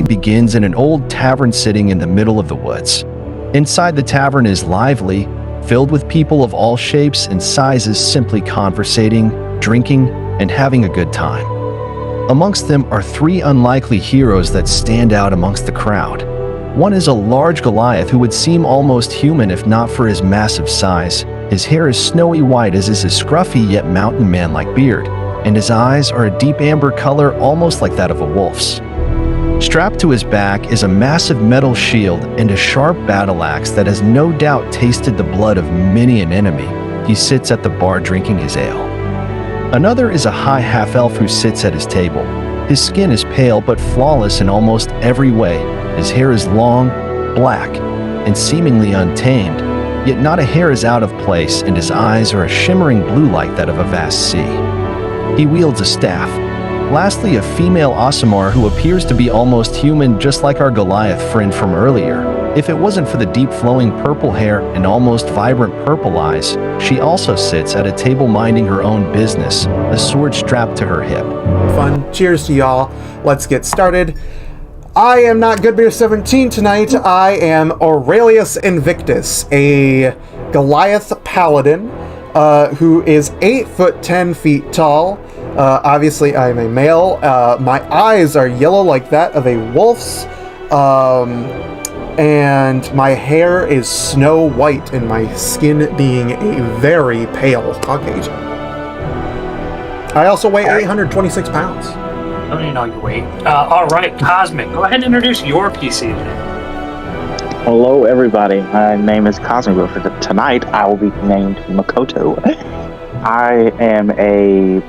begins in an old tavern sitting in the middle of the woods. Inside the tavern is lively, filled with people of all shapes and sizes simply conversating, drinking, and having a good time. Amongst them are three unlikely heroes that stand out amongst the crowd. One is a large Goliath who would seem almost human if not for his massive size. His hair is snowy white as is his scruffy yet mountain man-like beard, and his eyes are a deep amber color almost like that of a wolf's. Strapped to his back is a massive metal shield and a sharp battle axe that has no doubt tasted the blood of many an enemy. He sits at the bar drinking his ale. Another is a high half-elf who sits at his table. His skin is pale but flawless in almost every way. His hair is long, black, and seemingly untamed, yet not a hair is out of place, and his eyes are a shimmering blue like that of a vast sea. He wields a staff. Lastly, a female Aasimar who appears to be almost human, just like our Goliath friend from earlier. If it wasn't for the deep flowing purple hair and almost vibrant purple eyes, she also sits at a table minding her own business, a sword strapped to her hip. Fun. Cheers to y'all. Let's get started. I am not Goodbeer 17 tonight. I am Aurelius Invictus, a Goliath paladin who is 8 foot 10 feet tall. Obviously, I'm a male. My eyes are yellow like that of a wolf's, and my hair is snow white, and my skin being a very pale Caucasian. I also weigh 826 pounds. I don't even know your weight. All right, Cosmic, go ahead and introduce your PC. Hello, everybody. My name is Cosmic, but for tonight, I will be named Makoto. I am a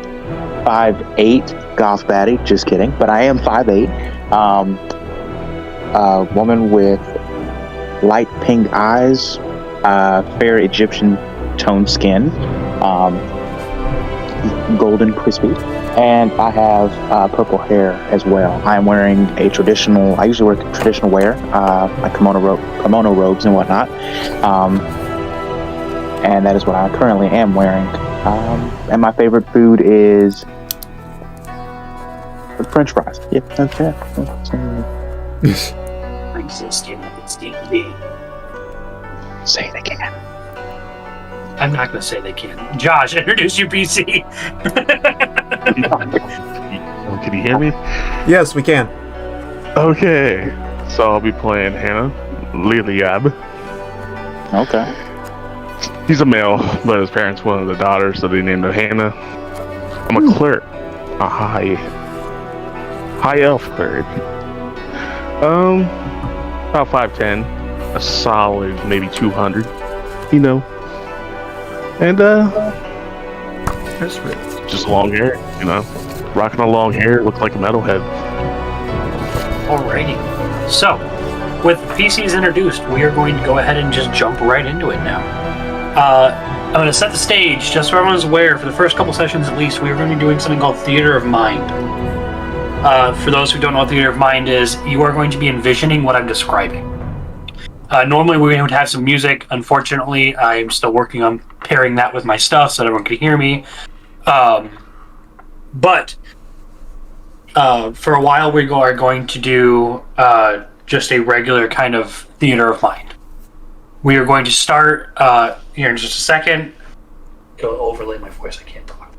5'8" goth baddie. Just kidding, but I am 5'8". A woman with light pink eyes, fair Egyptian toned skin, golden crispy, and I have purple hair as well. I am wearing I usually wear traditional wear, like kimono robes and whatnot, and that is what I currently am wearing. And my favorite food is French fries. Yeah, that's it. Say it again. I'm not going to say they can. Josh, introduce your PC. Can you hear me? Yes, we can. Okay, so I'll be playing Hannah Liliab. Okay. He's a male, but his parents wanted a daughter, so they named her Hannah. I'm a cleric, a high elf cleric. About 5'10", a solid maybe 200, you know. And That's right. just long hair, you know. Rocking a long hair, look like a metalhead. Alrighty. So, with PCs introduced, we are going to go ahead and just jump right into it now. I'm going to set the stage, just so everyone's aware, for the first couple sessions at least, we are going to be doing something called Theater of Mind. For those who don't know what Theater of Mind is, you are going to be envisioning what I'm describing. Normally we would have some music. Unfortunately, I'm still working on pairing that with my stuff so that everyone can hear me. But for a while we are going to do just a regular kind of Theater of Mind. We are going to start here in just a second. Go overlay my voice. I can't talk.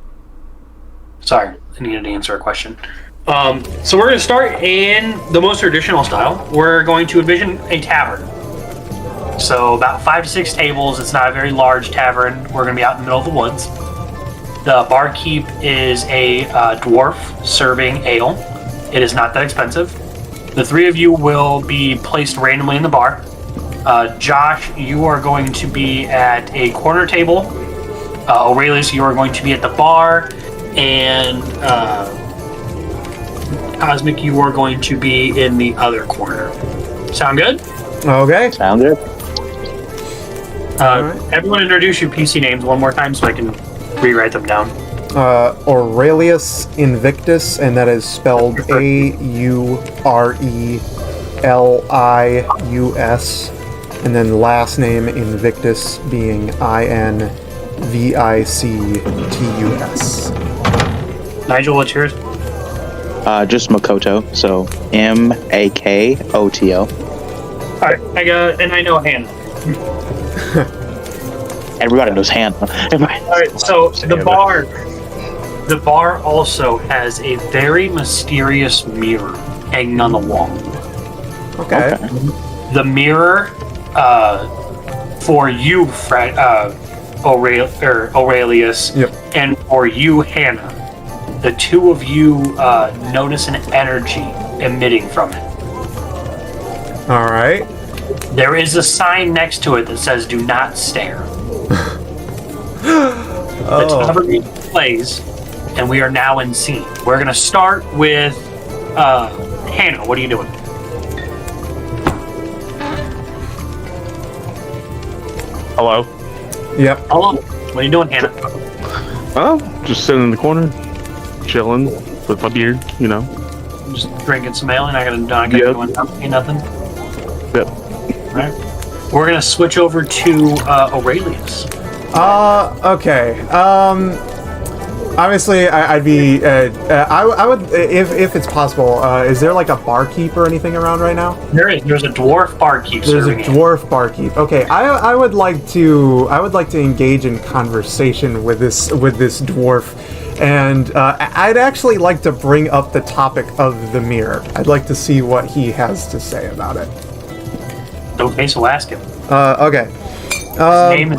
Sorry, I needed to answer a question. So we're going to start in the most traditional style. We're going to envision a tavern. So about 5 to 6 tables. It's not a very large tavern. We're going to be out in the middle of the woods. The barkeep is a dwarf serving ale. It is not that expensive. The three of you will be placed randomly in the bar. Josh, you are going to be at a corner table. Aurelius, you are going to be at the bar. And Cosmic, you are going to be in the other corner. Sound good? Okay. Sound good. Everyone introduce your PC names one more time so I can rewrite them down. Aurelius Invictus, and that is spelled Aurelius, and then last name Invictus being Invictus. Nigel, what's yours? Just Makoto. So Makoto. Alright, I know Hannah. Everybody knows Hannah. Alright, so the bar also has a very mysterious mirror hanging on the wall. Okay. The mirror, for you, Aurelius, Yep. and for you, Hannah, the two of you notice an energy emitting from it. All right. There is a sign next to it that says "Do not stare." The tavern plays, and we are now in scene. We're gonna start with Hannah. What are you doing? Hello. Yep. Hello. What are you doing, Hannah? Oh, just sitting in the corner, chilling with my beard. You know. Just drinking some ale. Not gonna Yep. do nothing. Yep. All right. We're gonna switch over to Aurelius. Okay. Obviously, I'd be. I would, if it's possible. Is there like a barkeep or anything around right now? There's a dwarf barkeep. There's a serving it. dwarf barkeep. Okay, I would like to engage in conversation with this dwarf, and I'd actually like to bring up the topic of the mirror. I'd like to see what he has to say about it. Okay, so ask him. Okay. His name is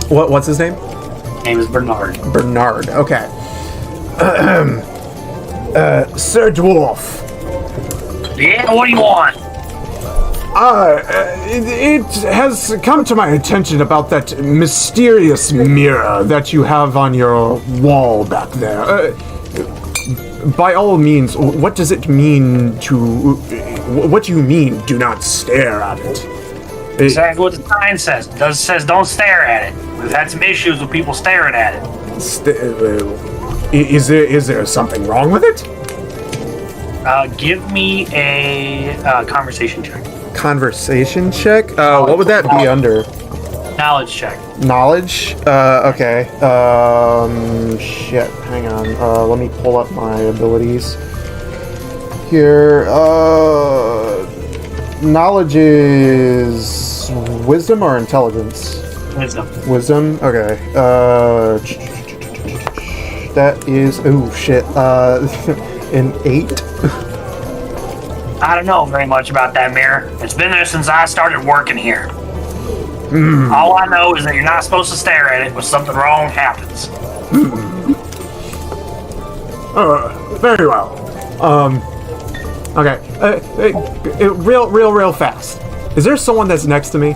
What's his name? Bernard. Bernard. Okay. Sir Dwarf. Yeah, what do you want? It has come to my attention about that mysterious mirror that you have on your wall back there. By all means, what does it mean to... What do you mean, do not stare at it? Exactly what the sign says. It says don't stare at it. We've had some issues with people staring at it. Is there something wrong with it? Give me a conversation check. Conversation check? What would that be under? Knowledge check. Knowledge? Okay. Shit. Hang on. Let me pull up my abilities. Here. Knowledge is wisdom or intelligence? Wisdom. Wisdom? Okay. That is... Oh, shit. An 8? I don't know very much about that mirror. It's been there since I started working here. All I know is that you're not supposed to stare at it when something wrong happens. Very well. Okay. Real fast. Is there someone that's next to me?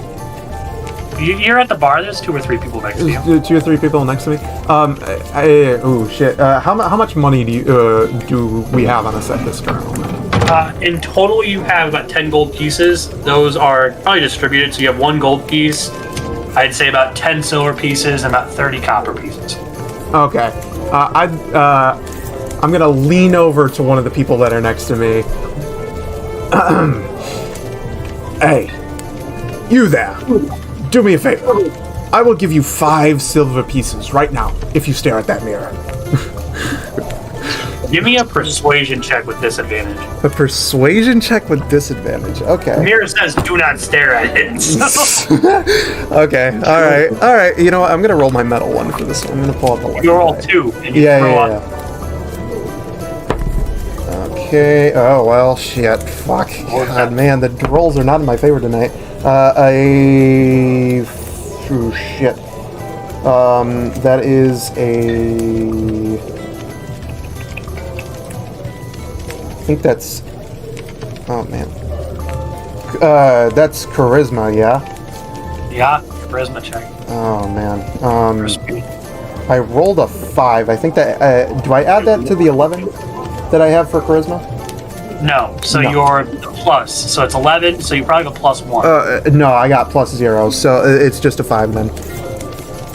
You're at the bar. There's 2 or 3 people next to you. 2 or 3 people next to me. Oh shit. How much money do we have on us at this current moment? In total, you have about 10 gold pieces. Those are probably distributed. So you have 1 gold piece. I'd say about 10 silver pieces and about 30 copper pieces. Okay. I'm gonna lean over to one of the people that are next to me. Hey, you there. Do me a favor. I will give you 5 silver pieces right now if you stare at that mirror. Give me a persuasion check with disadvantage. A persuasion check with disadvantage. The Okay. mirror says do not stare at it. Okay. All right. You know what? I'm gonna roll my metal one for this one. I'm gonna pull out the one. You roll 2. And you Yeah. throw up. Okay. Oh well. Shit. Fuck. God, man. The rolls are not in my favor tonight. Oh shit. That is a. I think that's. Oh man. That's charisma, yeah. Yeah, charisma check. Oh man. Speed. I rolled a 5. I think that. Do I add that to the 11 that I have for charisma? No, so No. you're plus. So it's 11, so you probably go plus 1. No, I got +0, so it's just a 5 then.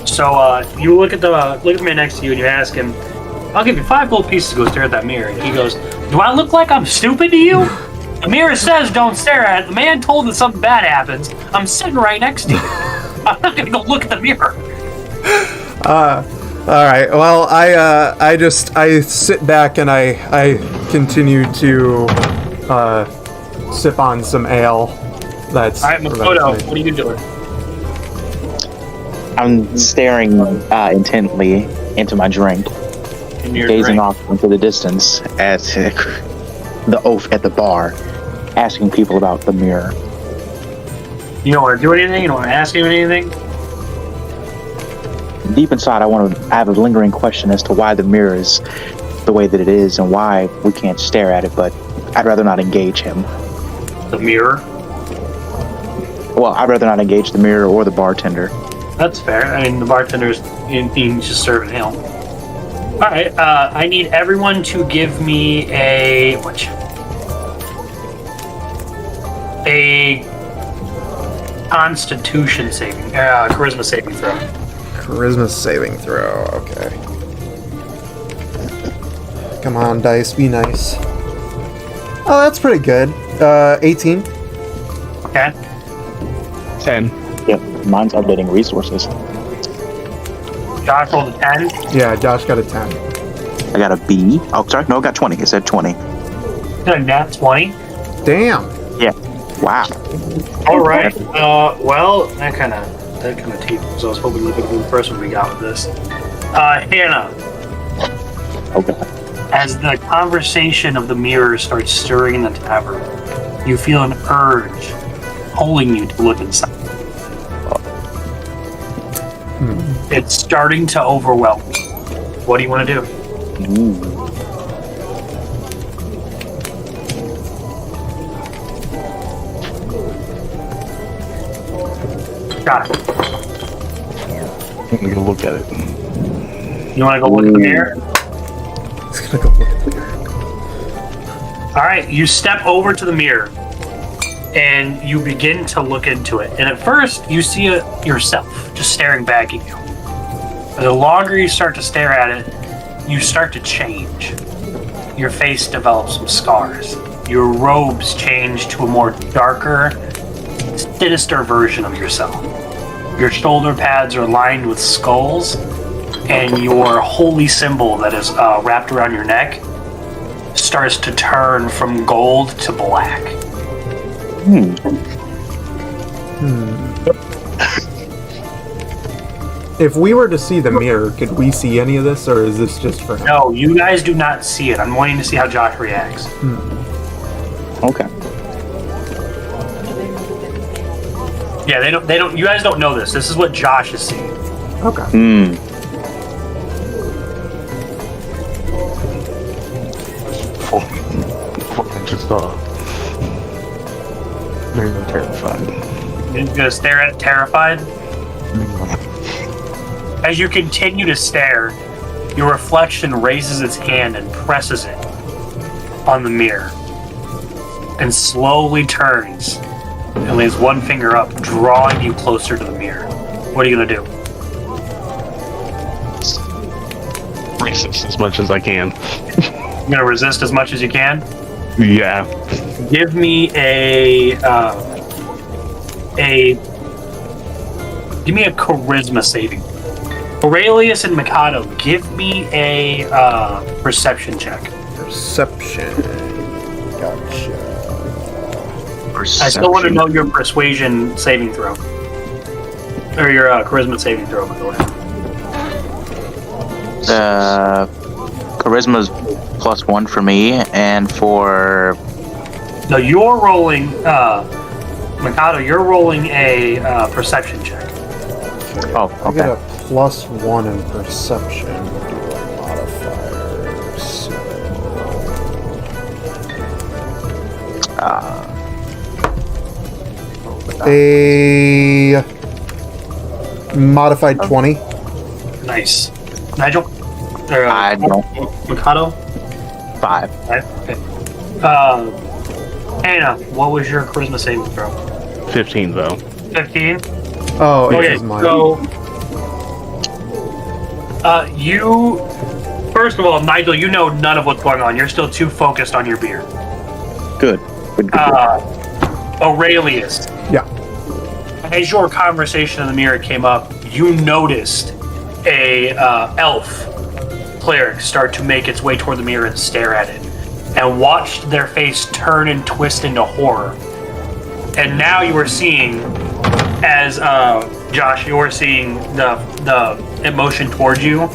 So you look at the man next to you and you ask him, I'll give you 5 gold pieces to go stare at that mirror. And he goes, do I look like I'm stupid to you? The mirror says don't stare at it. The man told that something bad happens. I'm sitting right next to you. I'm not going to go look at the mirror. All right. Well, I sit back and I continue to sip on some ale. That's all right, Makoto. What are you doing? I'm staring intently into my drink, gazing off into the distance at the oaf at the bar, asking people about the mirror. You don't want to do anything? You don't want to ask him anything? Deep inside, I have a lingering question as to why the mirror is the way that it is and why we can't stare at it, but I'd rather not engage him. The mirror? Well, I'd rather not engage the mirror or the bartender. That's fair. I mean, the bartender's just serving ale. All right. I need everyone to give me a Constitution saving, charisma saving throw. Charisma saving throw. Okay. Come on, dice, be nice. Oh, that's pretty good. 18. Okay. 10. Yep, mine's updating resources. Josh rolled a 10. Yeah, Josh got a 10. I got a B. Oh, sorry, no, I got 20. It said 20. Got a nat 20. Damn. Yeah. Wow. All right. Well, that kind of tables. I was hoping to look at the first one we got with this. Hannah. Okay. As the conversation of the mirror starts stirring in the tavern, you feel an urge pulling you to look inside. It's starting to overwhelm you. What do you want to do? Got it. I'm gonna go look at it. You want to go look at the mirror? He's gonna go look at the mirror. All right, you step over to the mirror and you begin to look into it. And at first, you see it yourself just staring back at you. But the longer you start to stare at it, you start to change. Your face develops some scars. Your robes change to a more darker, sinister version of yourself. Your shoulder pads are lined with skulls, and your holy symbol that is wrapped around your neck starts to turn from gold to black. If we were to see the mirror, could we see any of this, or is this just for him? No, you guys do not see it. I'm waiting to see how Josh reacts. Okay. Yeah, they don't. You guys don't know this. This is what Josh is seeing. Okay. Just maybe I'm terrified. You're gonna stare at it terrified. As you continue to stare, your reflection raises its hand and presses it on the mirror, and slowly turns and lays one finger up, drawing you closer to the mirror. What are you gonna do? Resist as much as I can. You're gonna resist as much as you can. Yeah. Give me a charisma saving. Aurelius and Mikado, give me a perception check. Perception. Gotcha. I still want to know your persuasion saving throw. Or your charisma saving throw, by the way. Charisma's +1 for me, and for... No, you're rolling, Mikado, you're rolling a perception check. Oh, I okay. got a +1 in perception. Modifiers. A modified 20. Nice. Nigel? Or, I don't. Mikado? 5. Okay. Anna, what was your charisma saving throw? 15 though. 15? Oh, it Okay, is mine. so you first of all, Nigel, you know none of what's going on. You're still too focused on your beer. Good. Good. Aurelius, Yeah. as your conversation in the mirror came up, you noticed a elf cleric start to make its way toward the mirror and stare at it, and watched their face turn and twist into horror. And now you are seeing, as Josh, you are seeing the emotion towards you.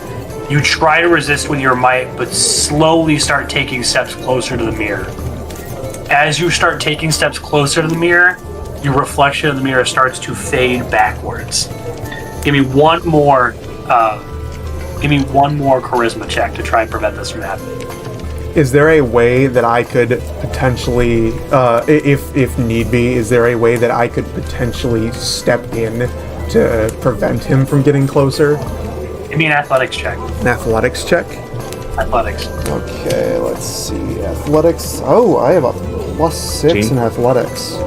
You try to resist with your might, but slowly start taking steps closer to the mirror. As you start taking steps closer to the mirror, your reflection of the mirror starts to fade backwards. Give me one more charisma check to try and prevent this from happening. Is there a way that I could potentially, if need be, is there a way that I could potentially step in to prevent him from getting closer? Give me an athletics check. An athletics check? Athletics. Okay, let's see. Athletics. Oh, I have a +6 in athletics.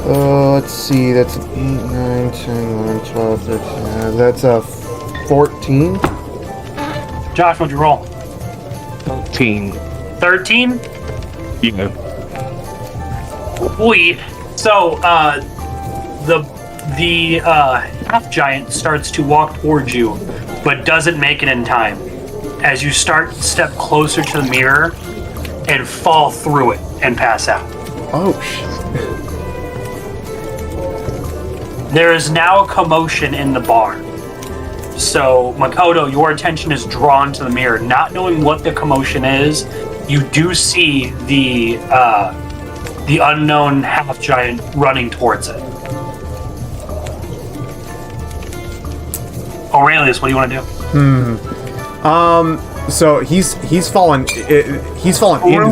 Let's see. That's 8, 9, 10, 11, 12, 13. That's a 14. Josh, what'd you roll? 13. 13? Yeah. Sweet. So, the half giant starts to walk towards you, but doesn't make it in time. As you step closer to the mirror and fall through it and pass out. Oh, shit. There is now a commotion in the bar. So, Makoto, your attention is drawn to the mirror. Not knowing what the commotion is, you do see the unknown half giant running towards it. Aurelius, what do you want to do? So he's fallen into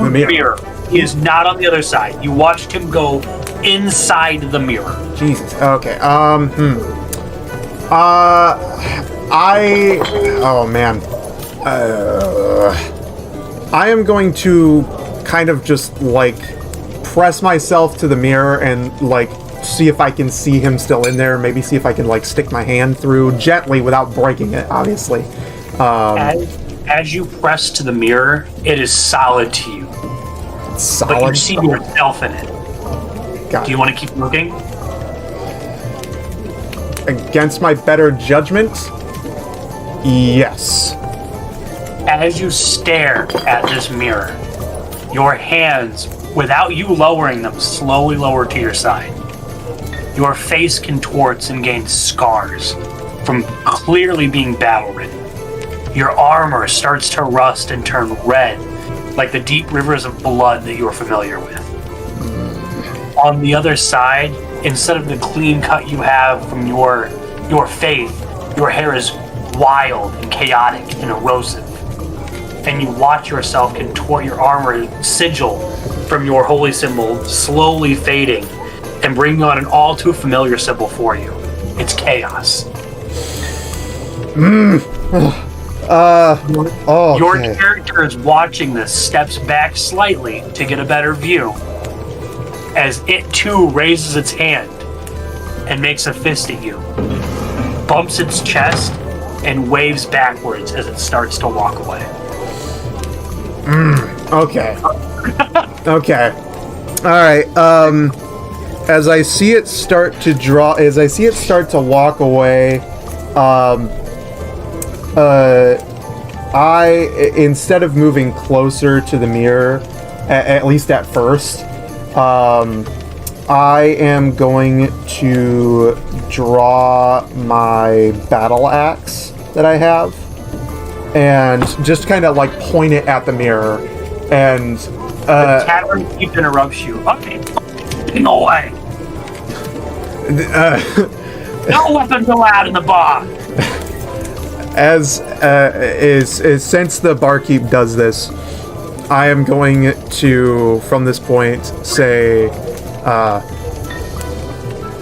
the mirror. He is not on the other side. You watched him go inside the mirror. Jesus. Okay. Oh man. I am going to kind of just like press myself to the mirror and like see if I can see him still in there. Maybe see if I can like stick my hand through gently without breaking it, obviously. As you press to the mirror, it is solid to you. Solid. But you see yourself in it. Got Do you want to keep looking? Against my better judgment, yes. As you stare at this mirror, your hands, without you lowering them, slowly lower to your side. Your face contorts and gains scars from clearly being battle-ridden. Your armor starts to rust and turn red, like the deep rivers of blood that you're familiar with. On the other side, instead of the clean cut you have from your faith, your hair is wild and chaotic and erosive. And you watch yourself contort your armor sigil from your holy symbol slowly fading and bringing on an all too familiar symbol for you. It's chaos. Your character is watching this, steps back slightly to get a better view, as it too raises its hand and makes a fist at you, bumps its chest, and waves backwards as it starts to walk away. Okay. Okay. Alright, as I see it start to walk away, I, instead of moving closer to the mirror, at least at first, I am going to draw my battle axe that I have and just kind of like point it at the mirror and the tavern keep interrupts you. Okay, no way. No weapons allowed in the bar. Since the barkeep does this, I am going to, from this point, say,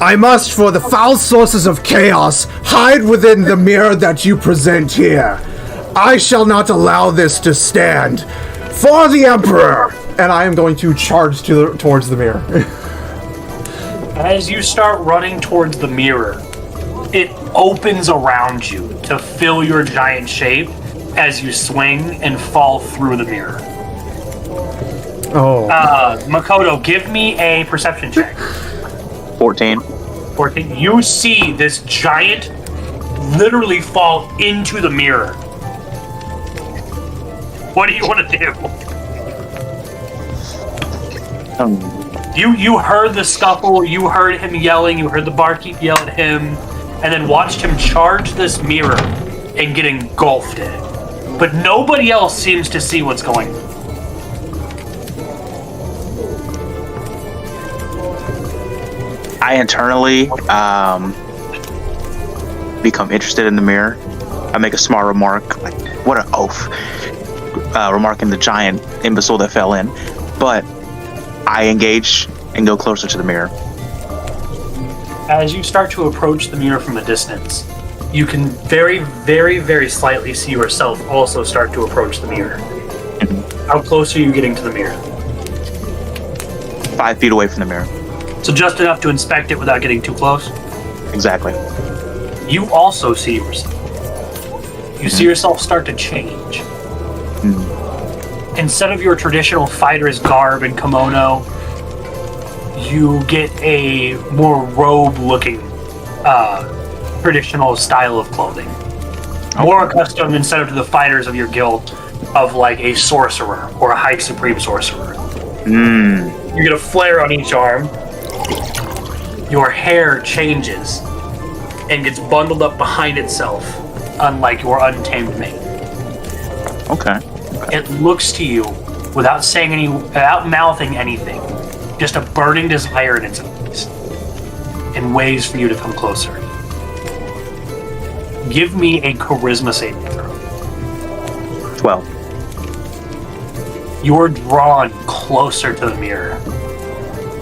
I must, for the foul sources of chaos, hide within the mirror that you present here. I shall not allow this to stand. For the Emperor! And I am going to charge towards the mirror. As you start running towards the mirror, it opens around you to fill your giant shape as you swing and fall through the mirror. Oh. Makoto, give me a perception check. 14. 14. You see this giant literally fall into the mirror. What do you want to do? You heard the scuffle, you heard him yelling, you heard the barkeep yell at him, and then watched him charge this mirror and get engulfed in it. But nobody else seems to see what's going on. I internally become interested in the mirror. I make a smart remark, like, what an oaf, remarking the giant imbecile that fell in. But I engage and go closer to the mirror. As you start to approach the mirror from a distance, you can very, very, very slightly see yourself also start to approach the mirror. How close are you getting to the mirror? 5 feet away from the mirror. So just enough to inspect it without getting too close? Exactly. You also see yourself. You see yourself start to change. Instead of your traditional fighter's garb and kimono, you get a more robe-looking traditional style of clothing. More accustomed, instead of to the fighters of your guild, of like a sorcerer or a high supreme sorcerer. You get a flare on each arm. Your hair changes and gets bundled up behind itself, unlike your untamed mate. Okay. It looks to you, without mouthing anything, just a burning desire in its eyes, and ways for you to come closer. Give me a charisma saving throw. 12. You're drawn closer to the mirror.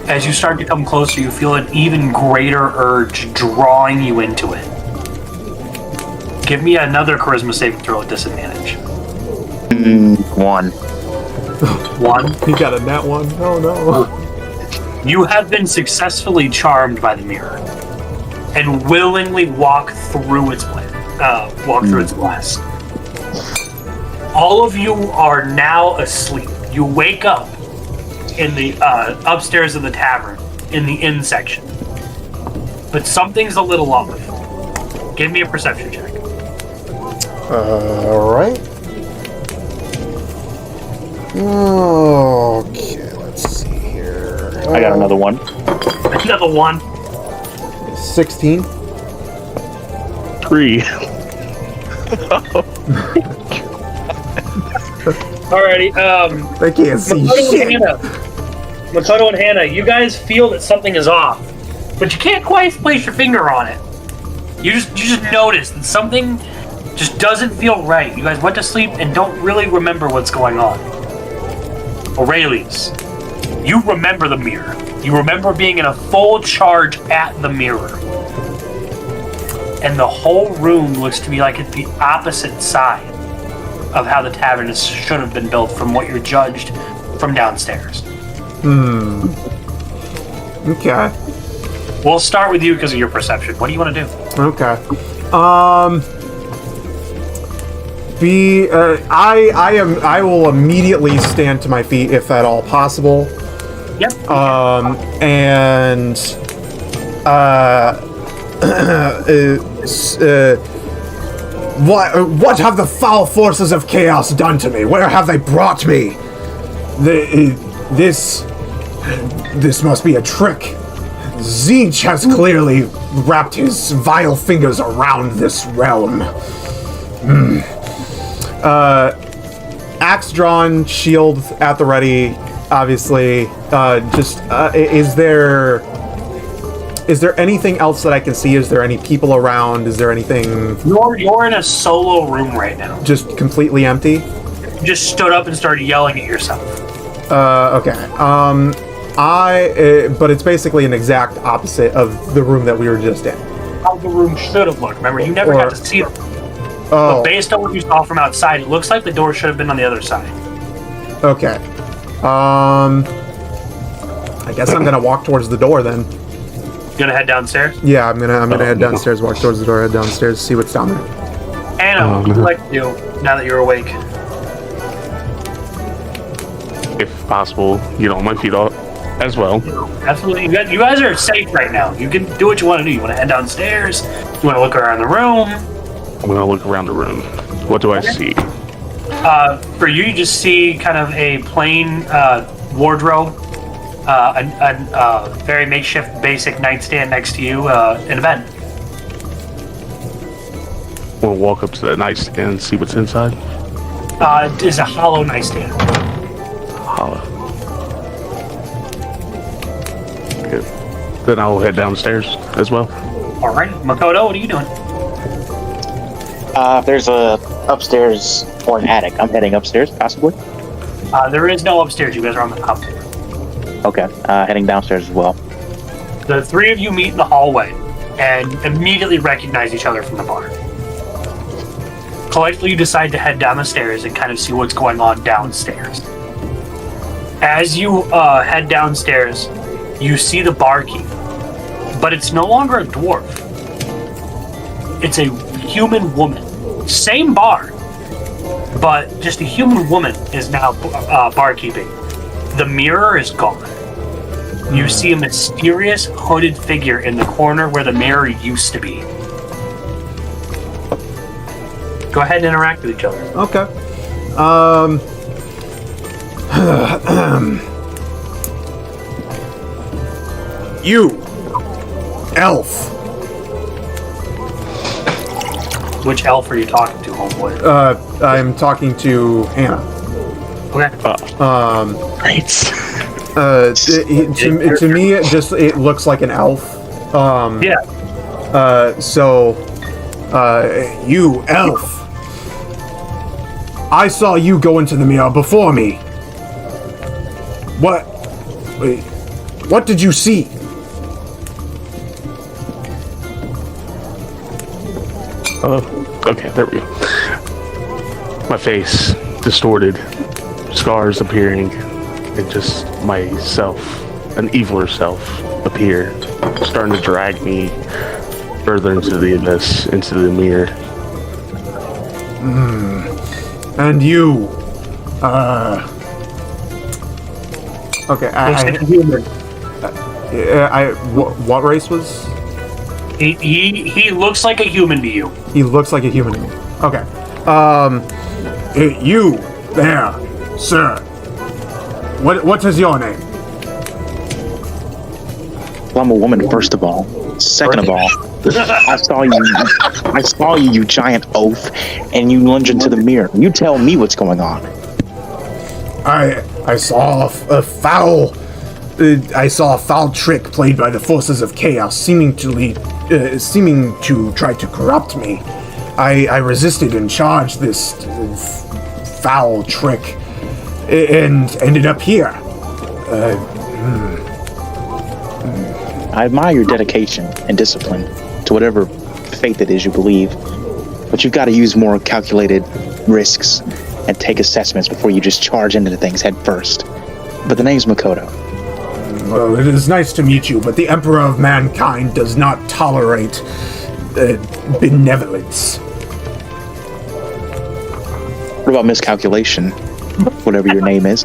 As you start to come closer, you feel an even greater urge drawing you into it. Give me another charisma saving throw at disadvantage. 1. 1? He got a nat 1. Oh no. You have been successfully charmed by the mirror and willingly walk through its glass. All of you are now asleep. You wake up in the upstairs of the tavern in the inn section, but something's a little off. Give me a perception check. All right. Okay, let's see here. I got another 1. Another 1. 16. 3. Alrighty, I can't see shit. Makoto and Hannah, you guys feel that something is off, but you can't quite place your finger on it. You just notice that something just doesn't feel right. You guys went to sleep and don't really remember what's going on. Aurelius, you remember the mirror. You remember being in a full charge at the mirror. And the whole room looks to be like it's the opposite side of how the tavern should have been built from what you're judged from downstairs. Okay. We'll start with you because of your perception. What do you want to do? Okay. I will immediately stand to my feet if at all possible. Yep. What have the foul forces of chaos done to me? Where have they brought me? This must be a trick. Zinch has clearly wrapped his vile fingers around this realm. Axe drawn, shield at the ready, obviously. Is there anything else that I can see? Is there any people around? Is there anything... You're in a solo room right now. Just completely empty? You just stood up and started yelling at yourself. Okay. But it's basically an exact opposite of the room that we were just in. How the room should have looked. Remember, you never got to see it. But based on what you saw from outside, it looks like the door should have been on the other side. Okay. I guess I'm gonna walk towards the door then. You gonna head downstairs? Yeah, I'm gonna head downstairs, walk towards the door, head downstairs, see what's down there. Anna, what would you like to do now that you're awake? If possible, get on my feet as well. Absolutely. You guys are safe right now. You can do what you want to do. You want to head downstairs? You want to look around the room? I'm gonna look around the room. What do I see? For you, you just see kind of a plain wardrobe, a very makeshift, basic nightstand next to you, in a bed. We'll walk up to the nightstand and see what's inside. It is a hollow nightstand. Hollow. Good. Then I'll head downstairs as well. All right, Makoto, what are you doing? There's a upstairs or an attic. I'm heading upstairs, possibly. There is no upstairs. You guys are on the top floor. Okay, heading downstairs as well. The three of you meet in the hallway and immediately recognize each other from the bar. Collectively, you decide to head down the stairs and kind of see what's going on downstairs. As you head downstairs, you see the barkeep, but it's no longer a dwarf. It's a human woman. Same bar, but just a human woman is now barkeeping. The mirror is gone. You see a mysterious hooded figure in the corner where the mirror used to be. Go ahead and interact with each other. Okay. You, elf. Which elf are you talking to, homeboy? I'm talking to Hannah. Okay. Great. To me, it looks like an elf. Yeah. You, elf. I saw you go into the mirror before me. What did you see? Oh, okay, there we go. My face distorted, scars appearing, and just myself, an eviler self, appear, starting to drag me further into the abyss, into the mirror. And you, okay, what race was? He looks like a human to you. He looks like a human to me. Okay. You there, sir. What is your name? Well, I'm a woman, first of all. Second of all, I saw you, you giant oaf, and you lunge into the mirror. You tell me what's going on. I saw a foul. I saw a foul trick played by the forces of chaos, seeming to try to corrupt me. I resisted and charged this foul trick, and ended up here. I admire your dedication and discipline to whatever faith it is you believe, but you've got to use more calculated risks and take assessments before you just charge into things head first. But the name's Makoto. Well, it is nice to meet you, but the Emperor of Mankind does not tolerate benevolence. What about miscalculation? Whatever your name is.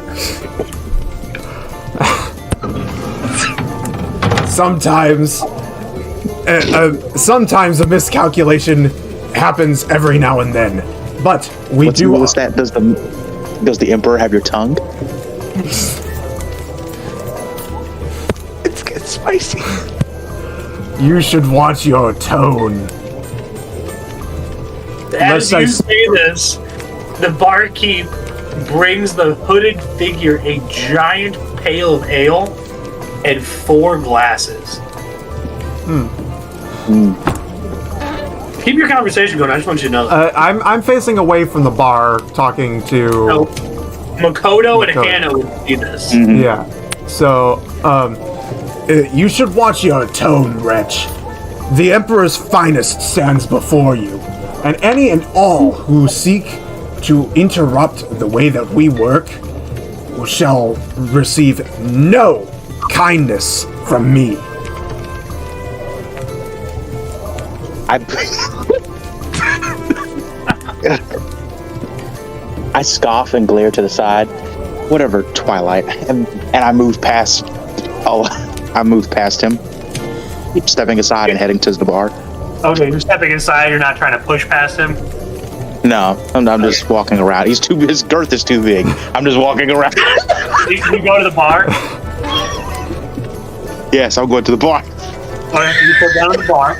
Sometimes a miscalculation happens every now and then, but What's that? Does the Emperor have your tongue? It's getting spicy. You should watch your tone. As you say this, the barkeep brings the hooded figure a giant pail of ale and 4 glasses. Keep your conversation going. I just want you to know that. I'm facing away from the bar, talking to Makoto and Hannah would see this. Mm-hmm. Yeah. So, you should watch your tone, wretch. The Emperor's finest stands before you, and any and all who seek to interrupt the way that we work shall receive no kindness from me. I scoff and glare to the side. Whatever, Twilight. And I move past Oh, I moved past him, stepping aside and heading to the bar. Okay, you're stepping inside. You're not trying to push past him. No, I'm just walking around. His girth is too big. I'm just walking around. You go to the bar. Yes, I'm going to the bar. All right, you go down to the bar.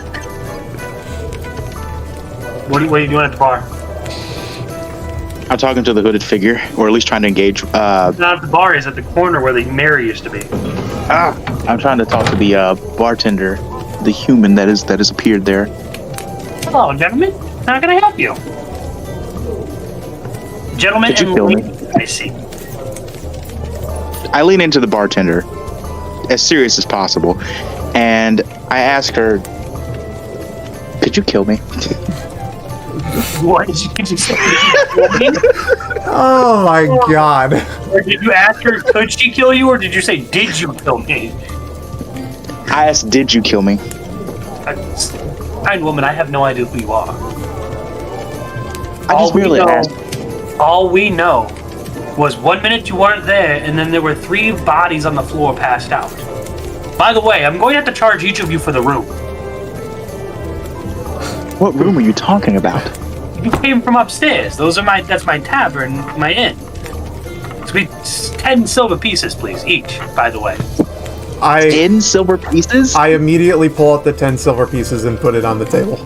What are you doing at the bar? I'm talking to the hooded figure, or at least trying to engage. Not at the bar. Is at the corner where the mirror used to be. I'm trying to talk to the bartender, the human that has appeared there. Hello, gentlemen. How can I help you? Gentlemen Could you and kill me? ladies, I see. I lean into the bartender, as serious as possible, and I ask her, "Could you kill me?" What did you say? Did you kill me? Oh my god. Or did you ask her, could she kill you, or did you say, did you kill me? I asked, "Did you kill me?" Kind woman, I have no idea who you are. I just merely asked. All we know was 1 minute you weren't there, and then there were 3 bodies on the floor passed out. By the way, I'm going to have to charge each of you for the room. What room are you talking about? You came from upstairs. That's my tavern, my inn. It's be 10 silver pieces, please, each, by the way. 10 silver pieces? I immediately pull out the 10 silver pieces and put it on the table.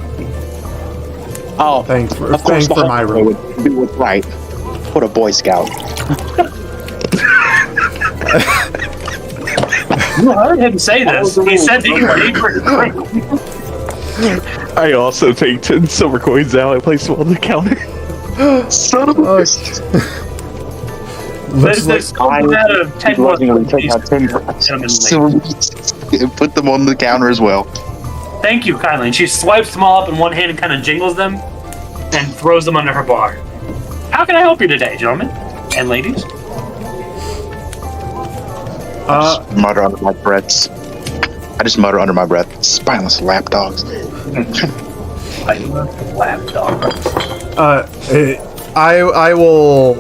Oh, Thanks for of course, the my whole room. would do it right. What a Boy Scout. You heard him say this. He said that you paid for the drink. I also take 10 silver coins out and place them on the counter. Son of a bitch. There's still out of 10 more take out 10 silver pieces and put them on the counter as well. Thank you kindly. And she swipes them all up in one hand and kind of jingles them and throws them under her bar. How can I help you today, gentlemen and ladies? I just mutter under my breath. Spineless lapdogs. Lapdog. I will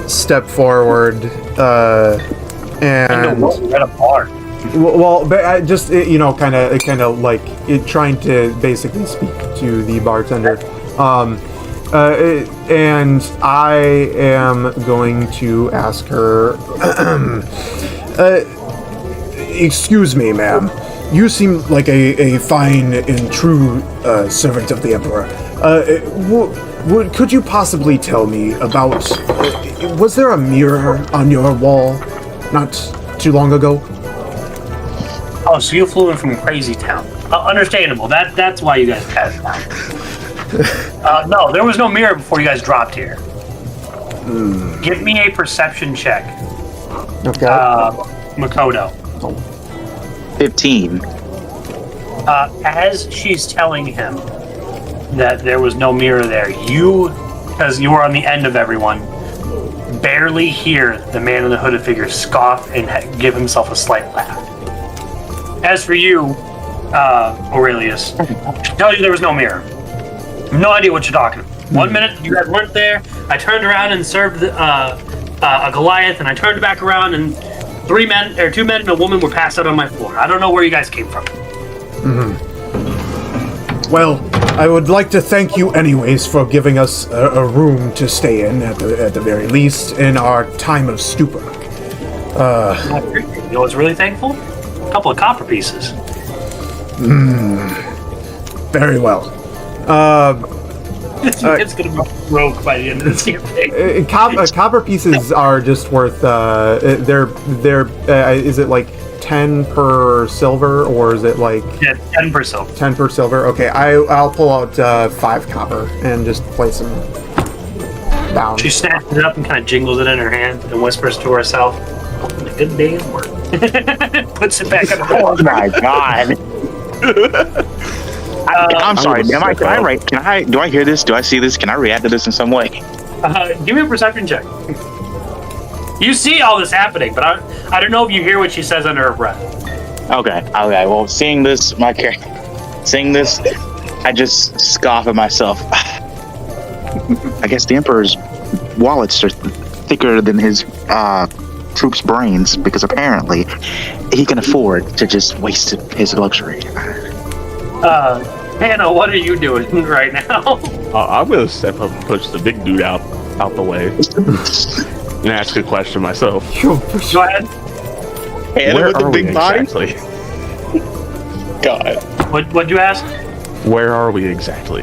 step forward and We're at a bar. well, but I just kind of like trying to basically speak to the bartender, and I am going to ask her. Excuse me, ma'am. You seem like a fine and true servant of the Emperor. Could you possibly tell me about... was there a mirror on your wall not too long ago? Oh, so you flew in from Crazy Town. Understandable. That's why you guys passed out. No, there was no mirror before you guys dropped here. Give me a perception check. Okay. Makoto. 15. As she's telling him that there was no mirror there, you, because you were on the end of everyone, barely hear the man in the hooded figure scoff and give himself a slight laugh. As for you, Aurelius, I tell you there was no mirror. No idea what you're talking about. 1 minute you guys weren't there, I turned around and served a Goliath, and I turned back around and 2 men and a woman were passed out on my floor. I don't know where you guys came from. Well, I would like to thank you anyways for giving us a room to stay in at the very least in our time of stupor. You know what's really thankful? A couple of copper pieces. Very well. It's gonna be broke by the end of this campaign. Copper pieces are just worth. They're. Is it like 10 per silver, or is it like? Yeah, 10 per silver. 10 per silver. Okay, I'll pull out 5 copper and just place them down. She snatches it up and kind of jingles it in her hand and whispers to herself, "A good day's work." Puts it back on her Oh my god. I'm sorry. Do I hear this? Do I see this? Can I react to this in some way? Give me a perception check. You see all this happening, but I don't know if you hear what she says under her breath. Okay. Well, seeing this, I just scoff at myself. I guess the Emperor's wallets are thicker than his troops' brains because apparently he can afford to just waste his luxury. Hannah, what are you doing right now? I'm gonna step up and push the big dude out the way and ask a question myself. Go ahead. Hannah with the are big we body? exactly? God. What'd you ask? Where are we exactly?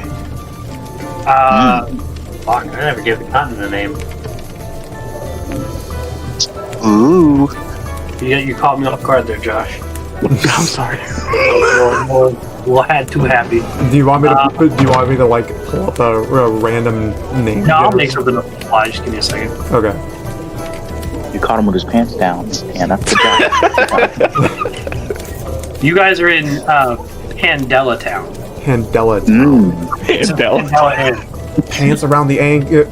Fuck, I never gave the continent a name. Ooh. You caught me off guard there, Josh. I'm sorry. Well, I had too happy. Do you want me to like pull up a random name? No, I'll make something up on the fly. Just give me a second. Okay. You caught him with his pants down, Hannah. Good job. You guys are in Pandela Town. Pandela. Pandela. Inn. Pants around the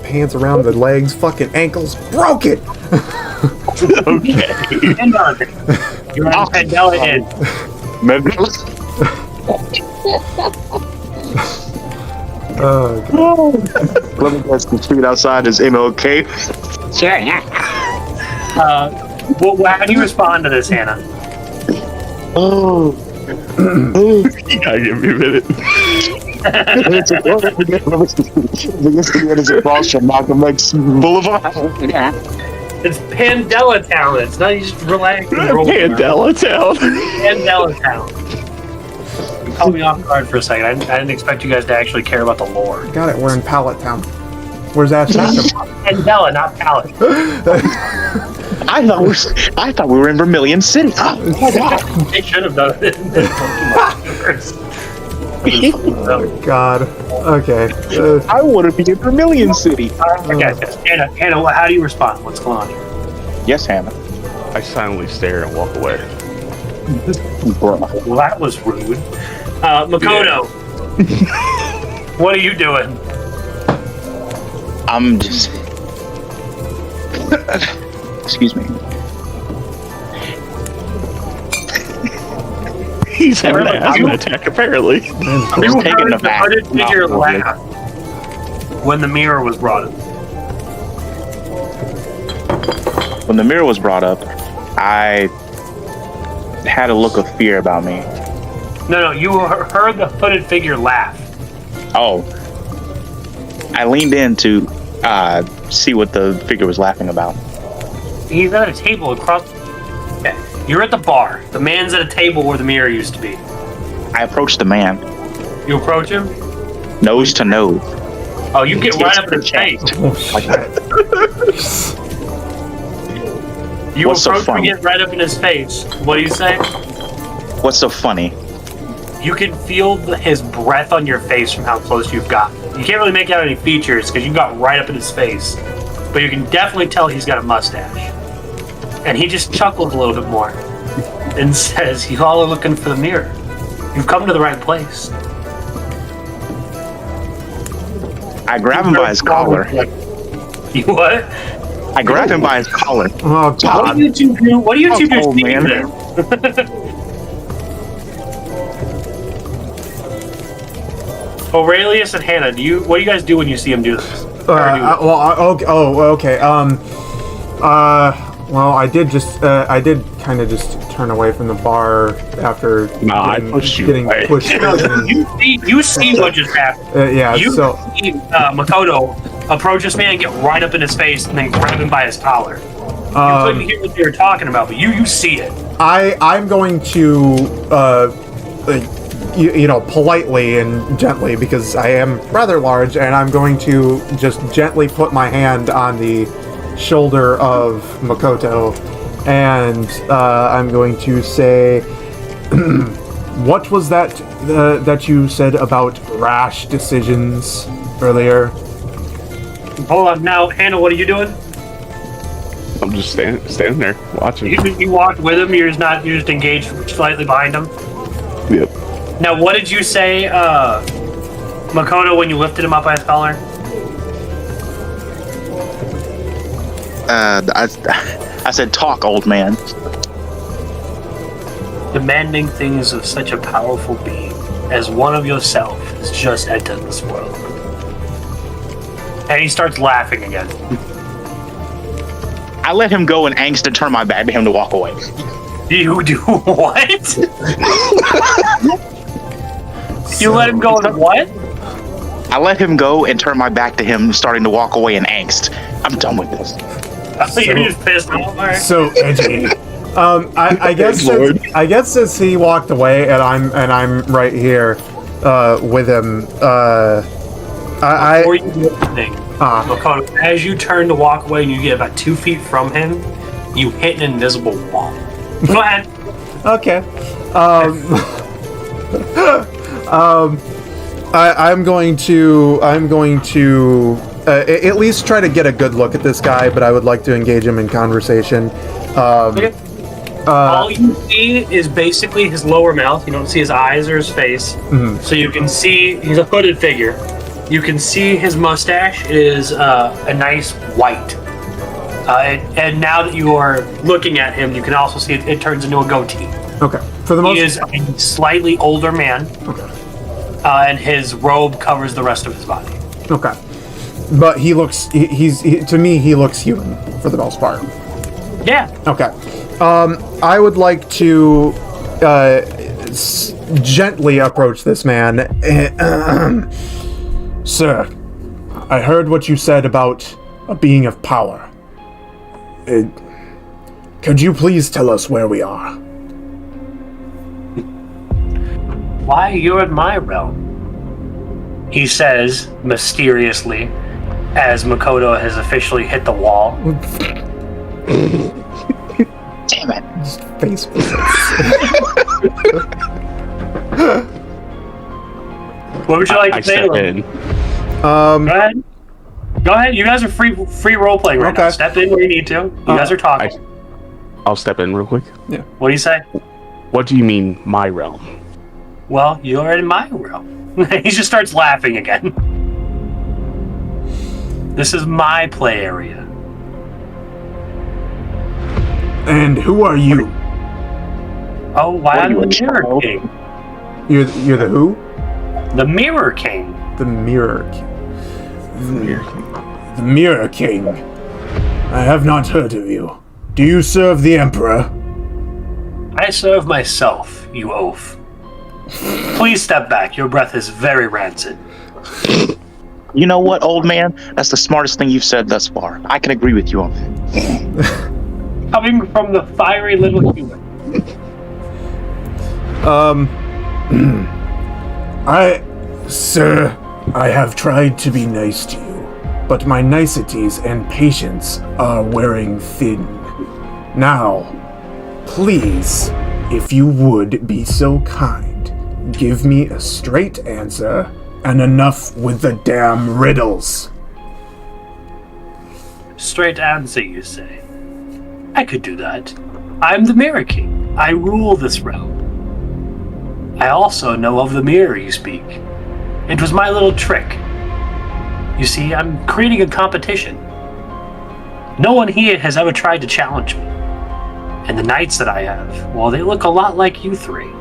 pants around the legs, fucking ankles, broken. Okay. Pandela Town. You're in Pandela Inn. Let me guess, the street outside is MLK. Sure, yeah. How do you respond to this, Hannah? Oh. You gotta give me a minute. It's across from Malcolm X Boulevard. It's Pandela Town. It's not, you just relax. Pandela Town. Pandela Town. You caught me off guard for a second. I didn't expect you guys to actually care about the lore. Got it. We're in Pallet Town. Where's that? Pandela, not Pallet. I thought we were in Vermilion City. They should have done it in Pokemon. God. Okay. I want to be in Vermilion City. Okay, Hannah, how do you respond? What's going on here? Yes, Hannah. I silently stare and walk away. Well, that was rude. Makoto, what are you doing? I'm just. Excuse me. He's having an asthma attack, apparently. You heard the hooded figure laugh when the mirror was brought up. When the mirror was brought up, I had a look of fear about me. No, you heard the hooded figure laugh. Oh. I leaned in to see what the figure was laughing about. He's at a table across. Okay. You're at the bar. The man's at a table where the mirror used to be. I approached the man, You approach him. nose to nose. Oh, you get right up in his face. You What's so approach him and funny? get right up in his face. What do you say? What's so funny? You can feel his breath on your face from how close you've got. You can't really make out any features because you got right up in his face. But you can definitely tell he's got a mustache. And he just chuckles a little bit more and says, "You all are looking for the mirror. You've come to the right place." I grab him by his collar. You what? I grab him by his collar. Oh What God. do you two do? What do you two do? Oh, man. Aurelius and Hannah, what do you guys do when you see him do this? Okay. Well, I did kind of just turn away from the bar after I pushed you getting away. pushed. You see what just happened. Yeah. You So see Makoto approach this man, get right up in his face, and then grab him by his collar. You couldn't hear what they were talking about, but you see it. I'm going to politely and gently, because I am rather large, and I'm going to just gently put my hand on the shoulder of Makoto, and I'm going to say, what was that that you said about rash decisions earlier? Hold on, now, Hannah, what are you doing? I'm just standing there watching. You walked with him. You're just engaged slightly behind him. Yep. Now, what did you say, Makoto, when you lifted him up by his collar? I said, "Talk, old man." Demanding things of such a powerful being as one of yourself has just entered this world. And he starts laughing again. I let him go in angst and turn my back to him to walk away. You do what? You let him go in what? I let him go and turn my back to him, starting to walk away in angst. I'm done with this. You're just pissed off. All right. So edgy. I guess as he walked away, and I'm right here with him. Before you do anything, Makoto, as you turn to walk away and you get about 2 feet from him, you hit an invisible wall. Go ahead. Okay. I'm going to at least try to get a good look at this guy, but I would like to engage him in conversation. Okay. All you see is basically his lower mouth. You don't see his eyes or his face. Mm-hmm. So you can see he's a hooded figure. You can see his mustache is a nice white. And now that you are looking at him, you can also see it turns into a goatee. Okay. For the most, He is a slightly older man. Okay. And his robe covers the rest of his body. Okay. But he looks. To me, he looks human for the most part. Yeah. Okay. I would like to gently approach this man. Sir, I heard what you said about a being of power. Could you please tell us where we are? Why, you're in my realm, he says mysteriously as Makoto has officially hit the wall. Damn it. Just face. What would you like to say step to him? in. Go ahead. Go ahead. You guys are free role playing right now. Okay. Step in where you need to. You guys are talking. I'll step in real quick. What do you say? What do you mean, my realm? Well, you're in my realm. He just starts laughing again. This is my play area. And who are you? Oh, why I'm the Mirror child? King. You're the who? The Mirror King. The Mirror King. The Mirror King. I have not heard of you. Do you serve the Emperor? I serve myself, you oaf. Please step back. Your breath is very rancid. You know what, old man? That's the smartest thing you've said thus far. I can agree with you on that. Coming from the fiery little human. Sir, I have tried to be nice to you, but my niceties and patience are wearing thin. Now, please, if you would be so kind, give me a straight answer and enough with the damn riddles. Straight answer, you say? I could do that. I'm the Mirror King. I rule this realm. I also know of the mirror you speak. It was my little trick. You see, I'm creating a competition. No one here has ever tried to challenge me. And the knights that I have, well, they look a lot like you three.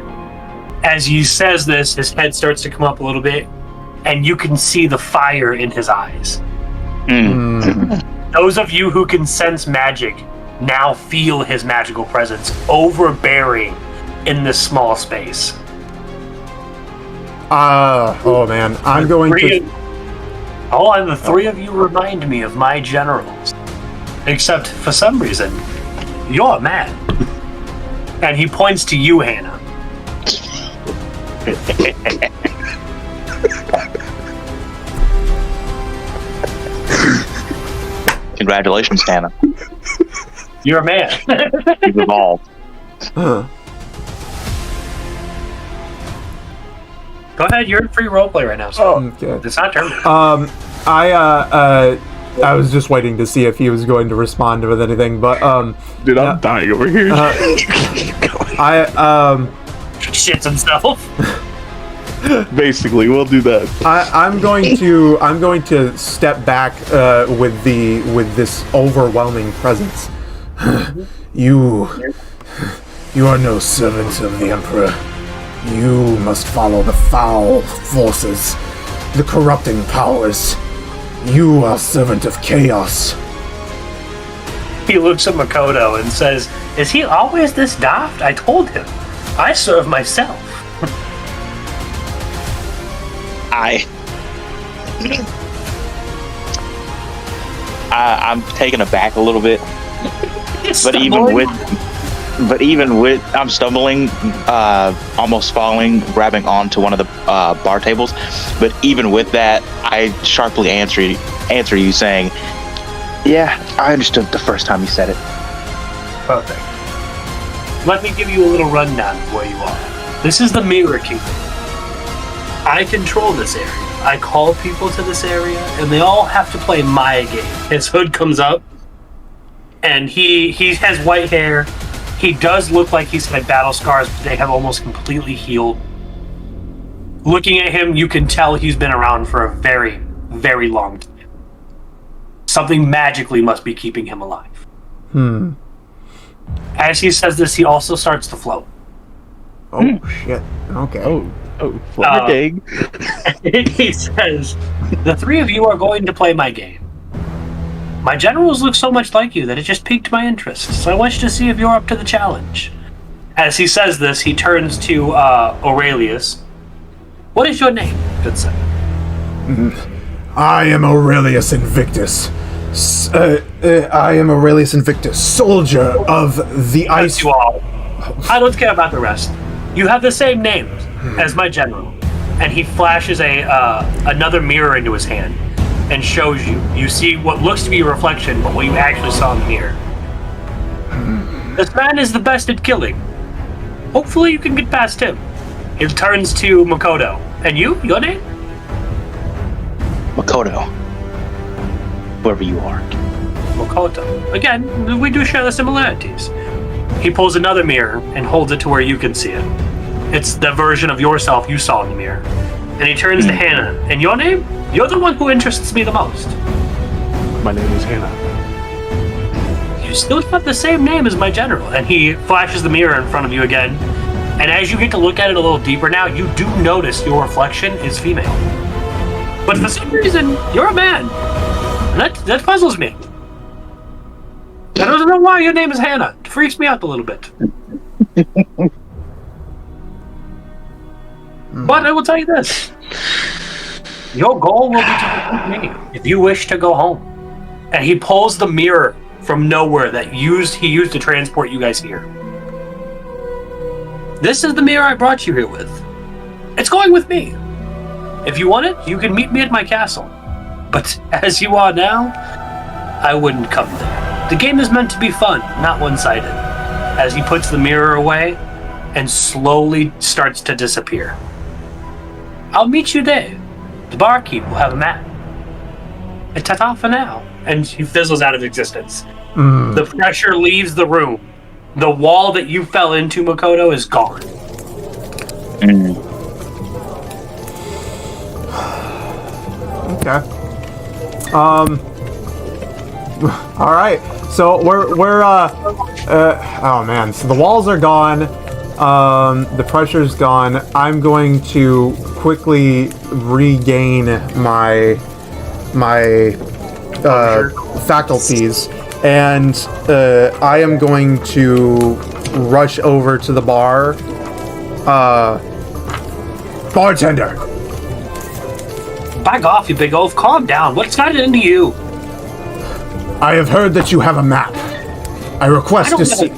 As he says this, his head starts to come up a little bit, and you can see the fire in his eyes. Those of you who can sense magic now feel his magical presence overbearing in this small space. Oh man, I'm going to... And the three of you remind me of my generals. Except, for some reason, you're a man. And he points to you, Hannah. Congratulations, Hannah. You're a man. You've evolved. Go ahead, you're in free roleplay right now, so Okay. it's not terminated. I was just waiting to see if he was going to respond with anything, but Dude, I'm dying over here. Shits himself. Basically, we'll do that. I'm going to step back with this overwhelming presence. You are no servant of the Emperor. You must follow the foul forces, the corrupting powers. You are servant of chaos. He looks at Makoto and says, "Is he always this daft? I told him. I serve myself." I'm taken aback a little bit, but even with I'm stumbling, almost falling, grabbing onto one of the bar tables. But even with that, I sharply answer you saying, "Yeah, I understood the first time you said it." Perfect. Let me give you a little rundown of where you are. This is the Mirror Kingdom. I control this area. I call people to this area, and they all have to play my game. His hood comes up, and he has white hair. He does look like he's had battle scars, but they have almost completely healed. Looking at him, you can tell he's been around for a very, very long time. Something magically must be keeping him alive. As he says this, he also starts to float. Oh, shit. Okay. Floating. He says, "The three of you are going to play my game. My generals look so much like you that it just piqued my interest, so I want you to see if you're up to the challenge." As he says this, he turns to Aurelius. "What is your name, good sir?" I am Aurelius Invictus. I am Aurelius Invictus, soldier of the ice. You all. I don't care about the rest. You have the same name as my general. And he flashes another mirror into his hand and shows you. You see what looks to be a reflection, but what you actually saw in the mirror. This man is the best at killing. Hopefully you can get past him. He turns to Makoto. And you? Your name? Makoto, whoever you are. Makoto. Again, we do share the similarities. He pulls another mirror and holds it to where you can see it. It's the version of yourself you saw in the mirror. And he turns to Hannah. And your name? You're the one who interests me the most. My name is Hannah. You still have the same name as my general. And he flashes the mirror in front of you again. And as you get to look at it a little deeper now, you do notice your reflection is female. But for some reason, you're a man. And that puzzles me. I don't know why your name is Hannah. It freaks me out a little bit. But I will tell you this. Your goal will be to defeat me if you wish to go home. And he pulls the mirror from nowhere that he used to transport you guys here. This is the mirror I brought you here with. It's going with me. If you want it, you can meet me at my castle. But as you are now, I wouldn't come there. The game is meant to be fun, not one-sided. As he puts the mirror away and slowly starts to disappear. I'll meet you there. The barkeep will have a map. And ta-ta for now. And he fizzles out of existence. The pressure leaves the room. The wall that you fell into, Makoto, is gone. Okay. All right. So we're oh man. So the walls are gone. The pressure's gone. I'm going to quickly regain my faculties, and I am going to rush over to the bar. Bartender. Back off, you big oaf. Calm down. What's gotten into you? I have heard that you have a map. I request to see.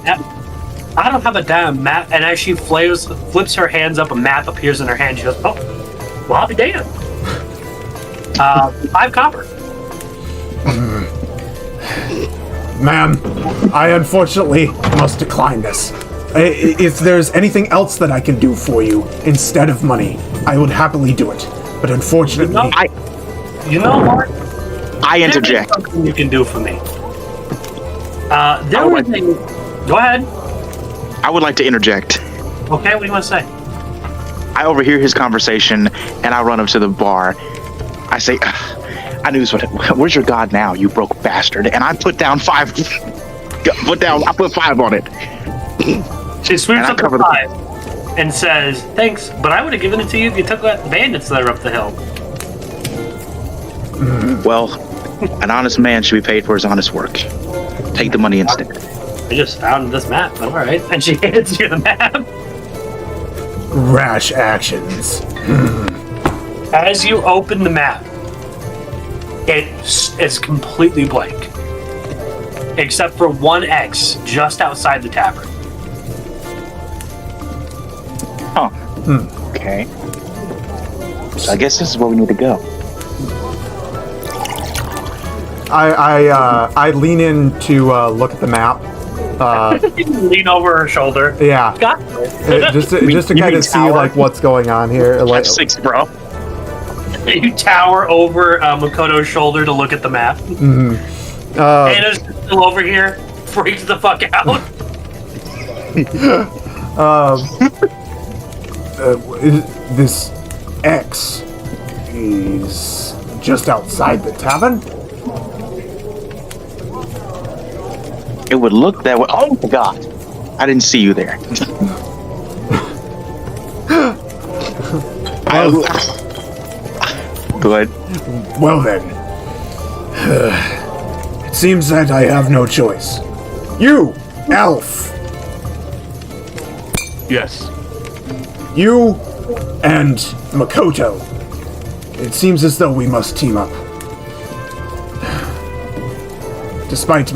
I don't have a damn map. And as she flips her hands up, a map appears in her hand. She goes, "Oh, well, I'll be damned." 5 copper. Ma'am, I unfortunately must decline this. If there's anything else that I can do for you instead of money, I would happily do it. But unfortunately, you know what? I interject. There's something you can do for me. Go ahead. I would like to interject. Okay, what do you want to say? I overhear his conversation, and I run up to the bar. I say, I knew this would. Where's your god now, you broke bastard? And I put down 5. I put 5 on it. She sweeps up the 5 and says, "Thanks, but I would have given it to you if you took that bandits that are up the hill." Well, an honest man should be paid for his honest work. take the money instead. I just found this map, but alright. And she hands you the map. Rash actions. As you open the map, it is completely blank. Except for one X just outside the tavern. Huh. Okay. So I guess this is where we need to go. I lean in to look at the map. Lean over her shoulder. Yeah. Got it. Just to kind of see like what's going on here. Like, 6, bro. You tower over Makoto's shoulder to look at the map. Anna's still over here, freaks the fuck out. This X is just outside the tavern. It would look that way. Oh my god. I didn't see you there. Go ahead. Well then, it seems that I have no choice. You, elf. Yes. You and Makoto. It seems as though we must team up. Despite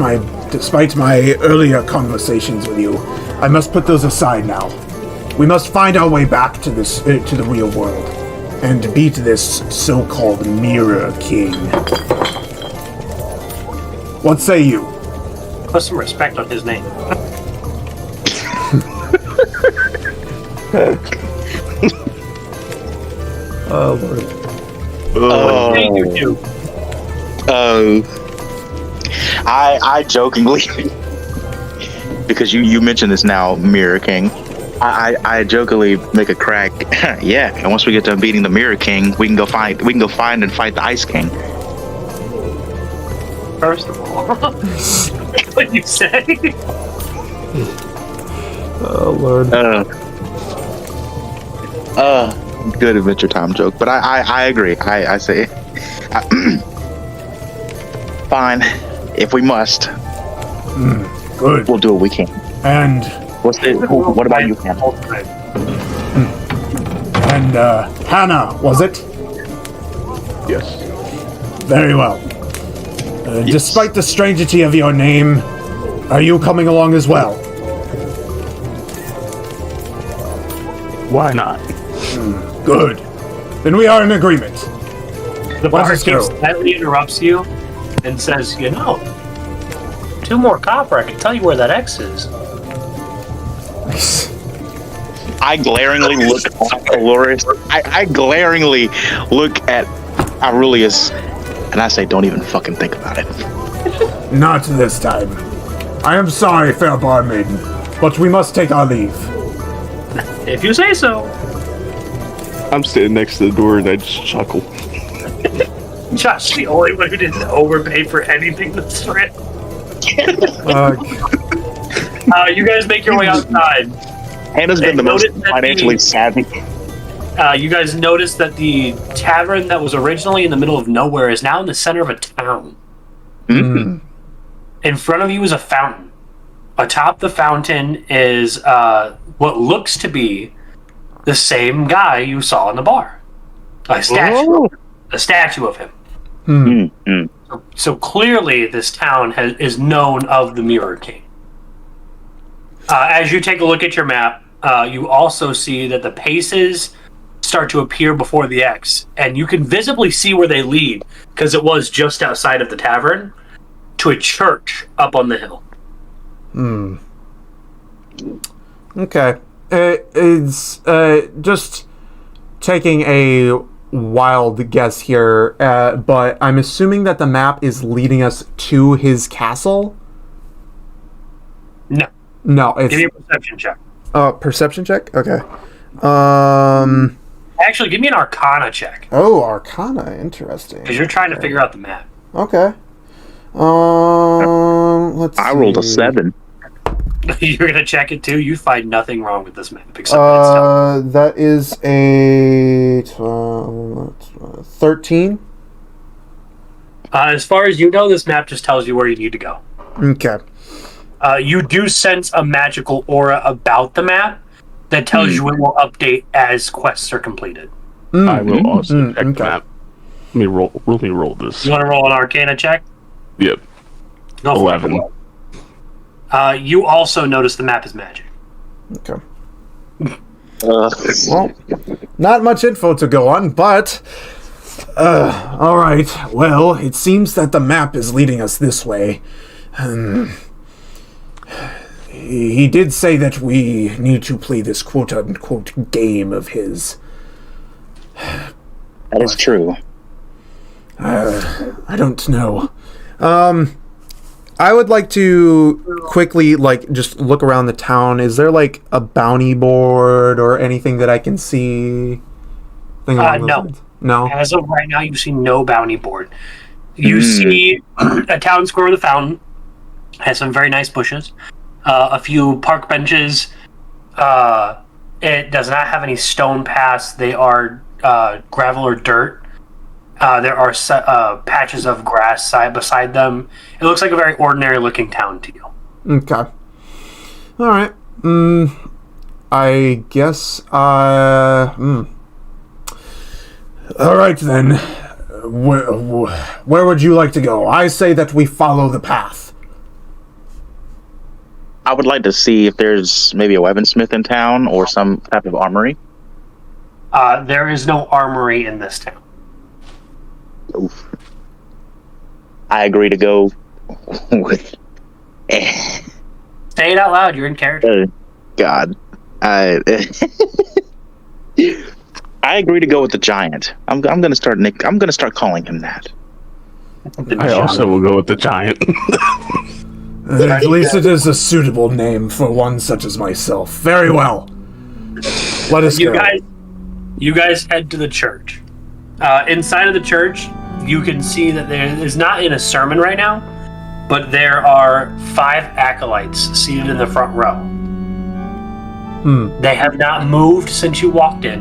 my earlier conversations with you, I must put those aside now. We must find our way back to this to the real world and beat this so-called Mirror King. What say you? Put some respect on his name. Oh Lord. Oh. Thank you, too. I jokingly, because you mentioned this now, Mirror King. I jokingly make a crack. Yeah, and once we get done beating the Mirror King, we can go find and fight the Ice King. First of all, what you say? Oh Lord. Good Adventure Time joke, but I agree. I say, fine, if we must, Good. we'll do what we can. And What about you, Hannah? Hannah, was it? Yes. Very well. Despite the strangity of your name, are you coming along as well? Why not? Good. Then we are in agreement. The Let bar us go. slightly interrupts you and says, 2 more copper, I can tell you where that X is. I glaringly look at Dolores. I glaringly look at Aurelius, and I say, don't even fucking think about it. Not this time. I am sorry, fair bar maiden, but we must take our leave. If you say so. I'm standing next to the door and I just chuckle. Josh, the only one who didn't overpay for anything this trip. You guys make your way outside. Hannah's been the most financially savvy. You guys notice that the tavern that was originally in the middle of nowhere is now in the center of a town. Mm-hmm. In front of you is a fountain. Atop the fountain is what looks to be the same guy you saw in the bar. A statue of him. Mm-hmm. So clearly this town is known of the Mirror King. As you take a look at your map, you also see that the paces start to appear before the X, and you can visibly see where they lead, because it was just outside of the tavern, to a church up on the hill. Okay. It's just taking a wild guess here, but I'm assuming that the map is leading us to his castle? No. No, it's... Give me a perception check. Perception check? Okay. Actually, give me an Arcana check, Oh, Arcana. Interesting. because you're trying to figure out the map. Okay. Let's see. I rolled a 7. You're going to check it too? You find nothing wrong with this map, except that it's tough. That is a 13. As far as you know, this map just tells you where you need to go. Okay. You do sense a magical aura about the map that tells you it will update as quests are completed. I will also check the map. Let me roll this. You want to roll an Arcana check? Yep. Go for 11. it. You also notice the map is magic. Okay. Well, not much info to go on, but... all right. Well, it seems that the map is leading us this way. He did say that we need to play this quote-unquote game of his. That is true. I don't know. I would like to quickly, just look around the town. Is there, a bounty board or anything that I can see? No. No? As of right now, you see no bounty board. You see a town square with a fountain. Has some very nice bushes. A few park benches. It does not have any stone paths. They are gravel or dirt. There are patches of grass beside them. It looks like a very ordinary-looking town to you. Okay. All right. I guess. All right then. Where would you like to go? I say that we follow the path. I would like to see if there's maybe a weaponsmith in town or some type of armory. There is no armory in this town. Oof. I agree to go with... Say it out loud. You're in character. God. I agree to go with the giant. I'm gonna start calling him that. I also will go with the giant. At least it is a suitable name for one such as myself. Very well. Let us go. You guys head to the church. Inside of the church, you can see that there is not in a sermon right now, but there are 5 acolytes seated in the front row. They have not moved since you walked in,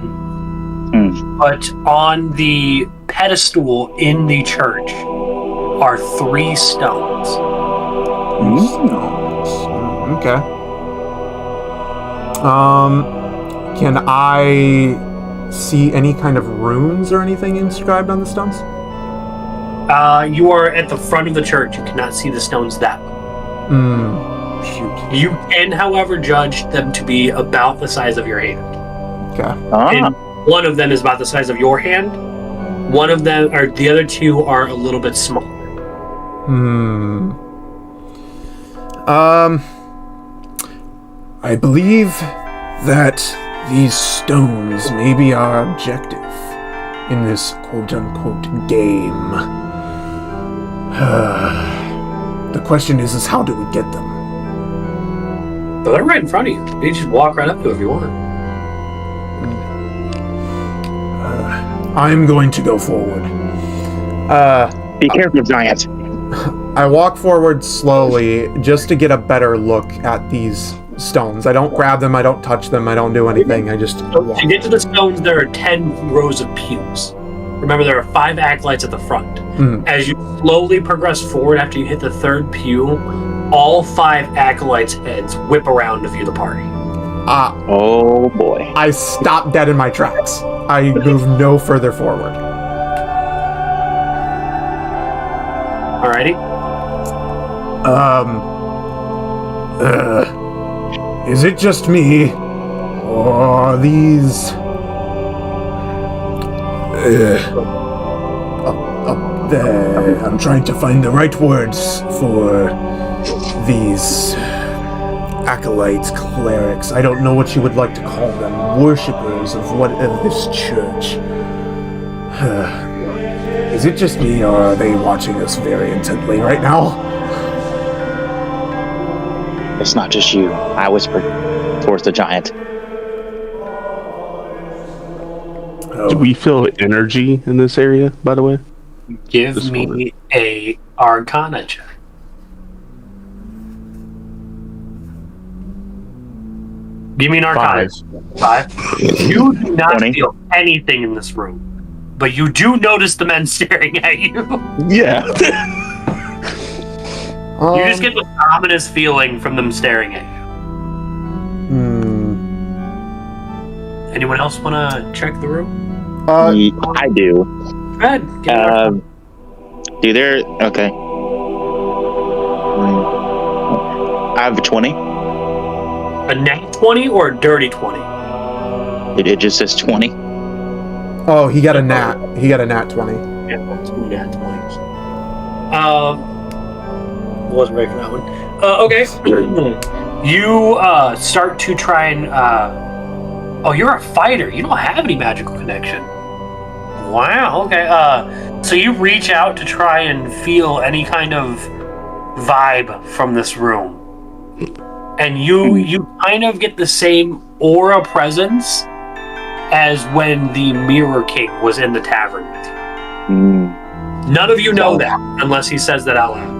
but on the pedestal in the church are 3 stones. Okay. Can I see any kind of runes or anything inscribed on the stones? You are at the front of the church. You cannot see the stones that well. Shoot. You can, however, judge them to be about the size of your hand. Okay. And one of them is about the size of your hand. One of them, or the other 2, are a little bit smaller. I believe that these stones may be our objective in this quote-unquote game. The question is how do we get them? But they're right in front of you. You just walk right up to it if you want. I'm going to go forward. Be careful, giant. I walk forward slowly just to get a better look at these stones. I don't grab them, I don't touch them, I don't do anything, I just walk. To get to the stones, there are 10 rows of pews. Remember, there are 5 acolytes at the front. As you slowly progress forward after you hit the 3rd pew, all 5 acolytes' heads whip around to view the party. Oh boy. I stop dead in my tracks. I move no further forward. Alrighty? Is it just me? Or these... I'm trying to find the right words for these acolytes, clerics. I don't know what you would like to call them. Worshippers of this church. Is it just me, or are they watching us very intently right now? It's not just you. I whispered towards the giant. Do we feel energy in this area, by the way? Give me a Arcana check. Give me an Arcana. 5. You do not 20. feel anything in this room, but you do notice the men staring at you. Yeah. You just get this ominous feeling from them staring at you. Anyone else want to check the room? I do. Go ahead. Get it Do there? Okay. I have a 20. a nat 20 or a dirty 20? It just says 20. Oh, he got a nat. He got a nat 20. Yeah, 2 nat 20s. Wasn't ready for that one. Okay. You start to try and. Oh, you're a fighter. You don't have any magical connection. Wow. Okay. So you reach out to try and feel any kind of vibe from this room, and you kind of get the same aura presence as when the Mirror King was in the tavern with you. None of you know that unless he says that out loud.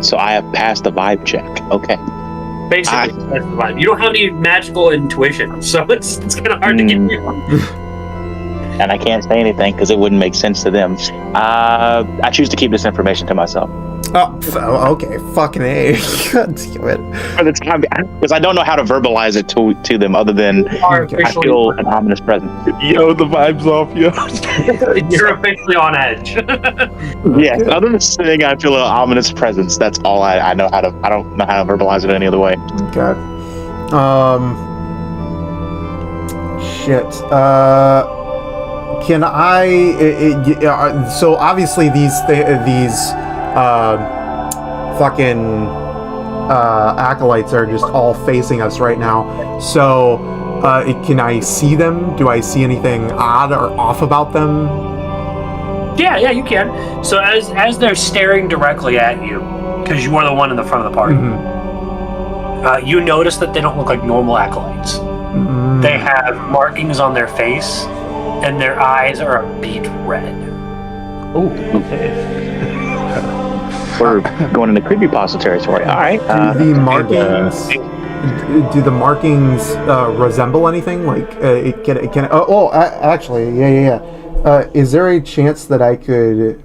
So I have passed the vibe check. Okay. Basically, that's the vibe. You don't have any magical intuition, so it's kind of hard to get you. And I can't say anything because it wouldn't make sense to them. I choose to keep this information to myself. Oh, okay. Fucking A. God damn it. For the time, because I don't know how to verbalize it to them other than I feel an ominous presence. Yo, the vibe's off, yo. You're officially on edge. Yeah, other than saying I feel an ominous presence, that's all I know how to. I don't know how to verbalize it any other way. Okay. Shit. Can I? So obviously these fucking acolytes are just all facing us right now. So can I see them? Do I see anything odd or off about them? Yeah, you can. So as they're staring directly at you, because you are the one in the front of the party, you notice that they don't look like normal acolytes. They have markings on their face, and their eyes are a beet red. Oh, okay. We're going into creepypasta territory. All right. Do the markings resemble anything? Like it can? Actually, yeah. Is there a chance that I could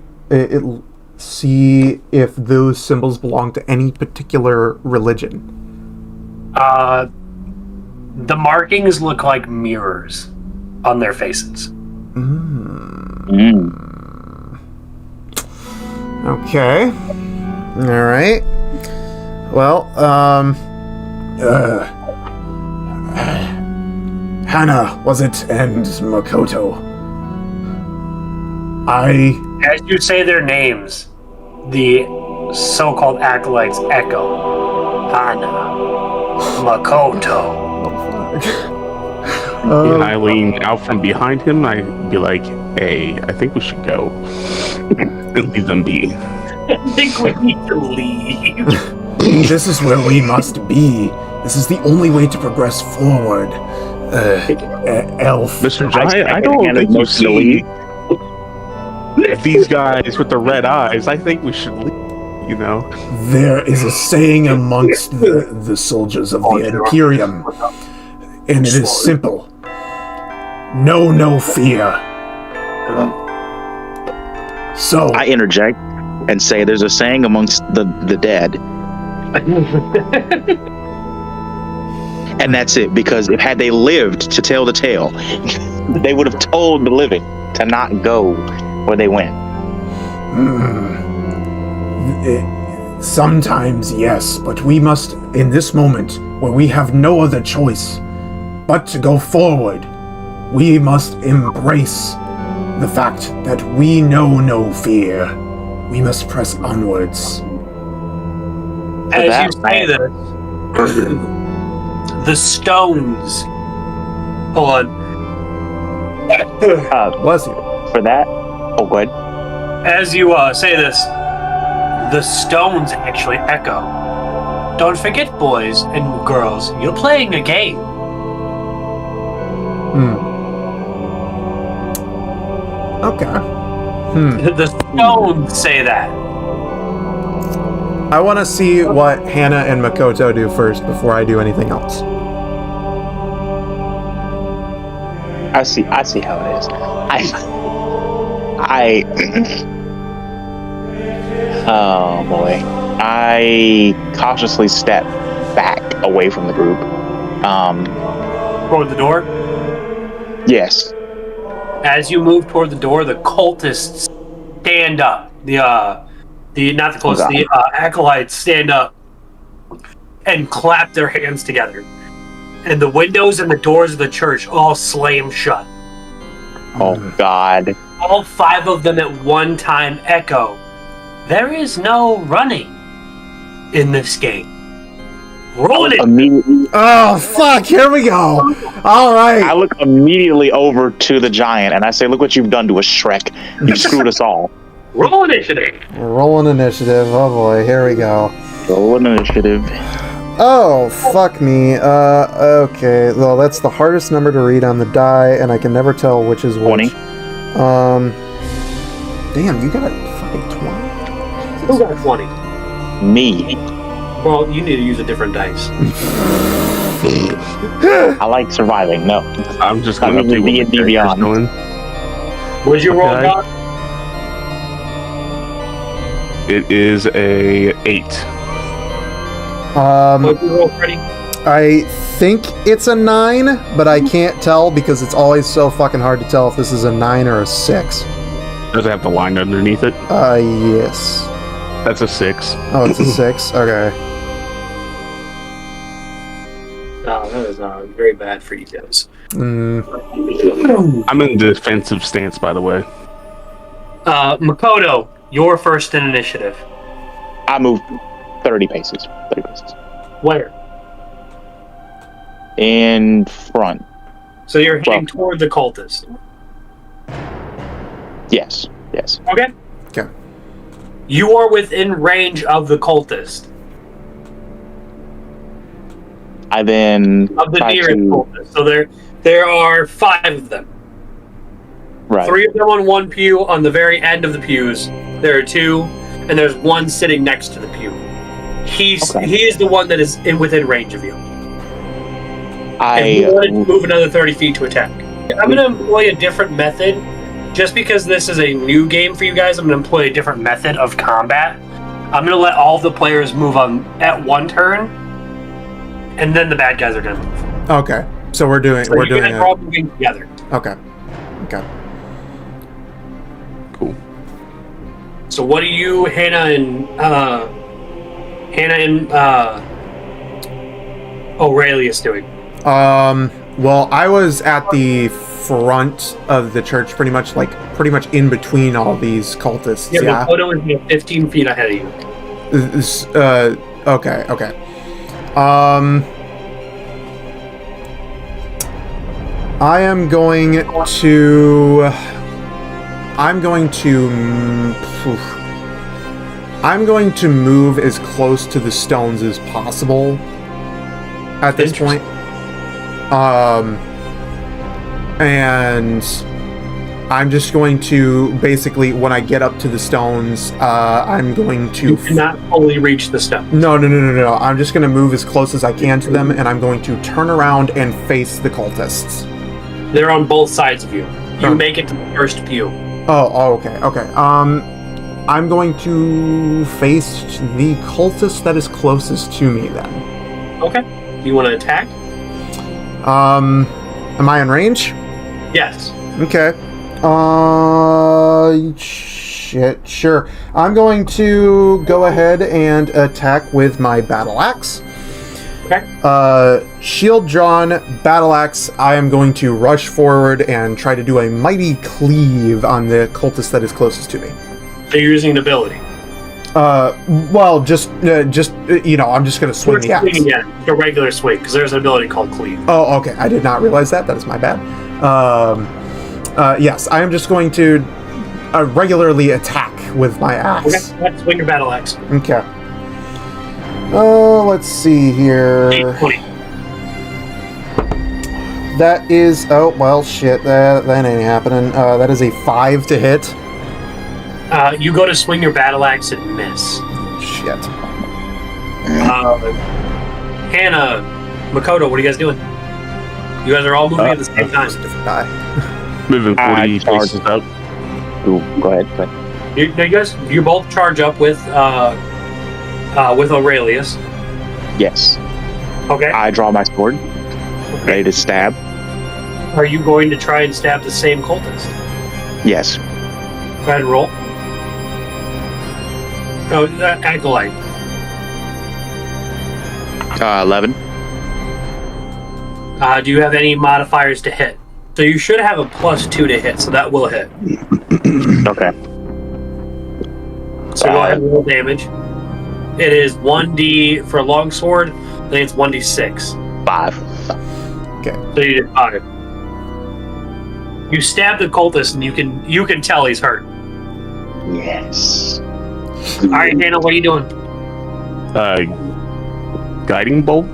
see if those symbols belong to any particular religion? The markings look like mirrors on their faces. Okay. All right. Well, Hannah, was it, and Makoto? As you say their names, the so-called acolytes echo. Hana, Makoto. And I lean out from behind him. I'd be like, "Hey, I think we should go and leave them be." I think we need to leave. This is where we must be. This is the only way to progress forward. Elf. Mr. Giant, I don't think you see these guys with the red eyes. I think we should leave, you know? There is a saying amongst the soldiers of the Imperium, and it is simple. Know no fear. So I interject and say there's a saying amongst the dead. And that's it, because had they lived to tell the tale, they would have told the living to not go where they went. Sometimes, yes, but we must, in this moment, where we have no other choice but to go forward, we must embrace the fact that we know no fear. We must press onwards. As you say this, the stones. Hold on. Bless you. For that, oh, go ahead. As you say this, the stones actually echo. Don't forget, boys and girls, you're playing a game. Okay. The stones say that. I want to see what Hannah and Makoto do first before I do anything else. I see how it is. Oh boy. I cautiously step back away from the group. Toward the door. Yes. As you move toward the door, the cultists stand up. The acolytes stand up and clap their hands together. And the windows and the doors of the church all slam shut. Oh, God. All 5 of them at one time echo, "There is no running in this game." Roll it! Oh, fuck, here we go. All right. I look immediately over to the giant and I say, look what you've done to us, Shrek. You screwed us all. Roll initiative! Rolling initiative. Oh, boy, here we go. Roll an initiative. Oh, fuck me. Okay. Well, that's the hardest number to read on the die, and I can never tell which is which. 20. Damn, you got fucking 20? Who got 20? Me. Well, you need to use a different dice. I like surviving. No. I'm just going to I'm update what D&D Beyond. doing. What'd you roll, Okay. Doc? It is a 8. What'd you roll, Freddie? I think it's a 9, but I can't tell because it's always so fucking hard to tell if this is a 9 or a 6. Does it have the line underneath it? Yes. That's a 6. Oh, it's a 6? Okay. Oh, that is very bad for you guys. I'm in defensive stance, by the way. Makoto, you're first in initiative. I moved 30 paces. 30 paces. Where? In front. So you're heading toward the cultist. Yes. Yes. Okay. Okay. You are within range of the cultist. I then Of the try nearest to, cultist. So there are 5 of them. right. 3 of them on one pew. On the very end of the pews, there are 2, and there's 1 sitting next to the pew. He is the one that is within range of you. And you wanted to move another 30 feet to attack. I'm going to employ a different method. Just because this is a new game for you guys, I'm going to employ a different method of combat. I'm going to let all of the players move on at one turn, and then the bad guys are going to move. Okay. So we're doing You guys are all moving together. Okay. Okay. Cool. So what are you, Hannah and Aurelius doing? Well, I was at the front of the church, pretty much in between all these cultists. Yeah, Yeah. Makoto is 15 feet ahead of you. Okay. I am going to. I'm going to move as close to the stones as possible at this point. And I'm just going to basically, when I get up to the stones, I'm going to. You cannot fully reach the stone. No. I'm just going to move as close as I can to them, and I'm going to turn around and face the cultists. They're on both sides of you. You Oh. make it to the first pew. Okay. I'm going to face the cultist that is closest to me then. Okay. You want to attack? Am I in range? Yes. Okay. Shit, sure. I'm going to go ahead and attack with my battle axe. Okay. Shield drawn, battle axe. I am going to rush forward and try to do a mighty cleave on the cultist that is closest to me. So you're using an ability. Well, just I'm just gonna swing the axe. Yeah, a regular swing, because there's an ability called cleave. Oh, okay. I did not realize that. That is my bad. Yes, I am just going to regularly attack with my axe. Okay, let's swing your battle axe. Okay. Let's see here. 820. That is. Oh well, shit. That ain't happening. That is a 5 to hit. You go to swing your battle axe and miss. Shit. Hannah, Makoto, what are you guys doing? You guys are all moving at the same time. Different die. Moving 40 paces up. Ooh, go ahead. You both charge up with with Aurelius. Yes. Okay. I draw my sword, ready to stab. Are you going to try and stab the same cultist? Yes. Go ahead and roll. Oh, acolyte. 11. Do you have any modifiers to hit? So you should have a +2 to hit, so that will hit. Okay. So go ahead and roll damage. It is 1d for a longsword. I think it's 1d6. 5. Okay. So you did 5. You stab the cultist, and you can tell he's hurt. Yes. All right, Hannah, what are you doing? Guiding bolt?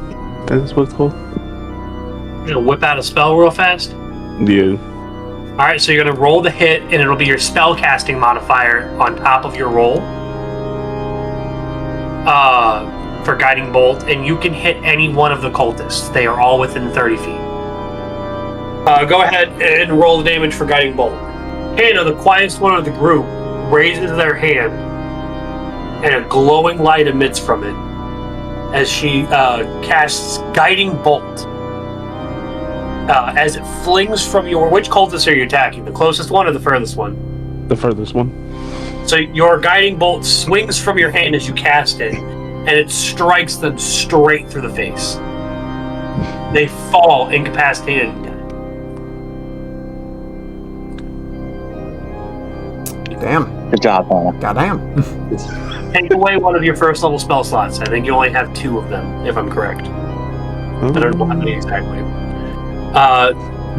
That's what it's called? You gonna whip out a spell real fast? Yeah. All right, so you're gonna roll the hit, and it'll be your spell casting modifier on top of your roll. For guiding bolt, and you can hit any one of the cultists. They are all within 30 feet. Go ahead and roll the damage for guiding bolt. Hannah, the quietest one of the group, raises their hand, and a glowing light emits from it as she casts guiding bolt. As it flings from your... Which cultist are you attacking? The closest one or the furthest one? The furthest one. So your guiding bolt swings from your hand as you cast it, and it strikes them straight through the face. They fall incapacitated and dead. Damn. Good job, Hannah. Goddamn. Take away one of your first level spell slots. I think you only have 2 of them, if I'm correct. I don't know how many exactly.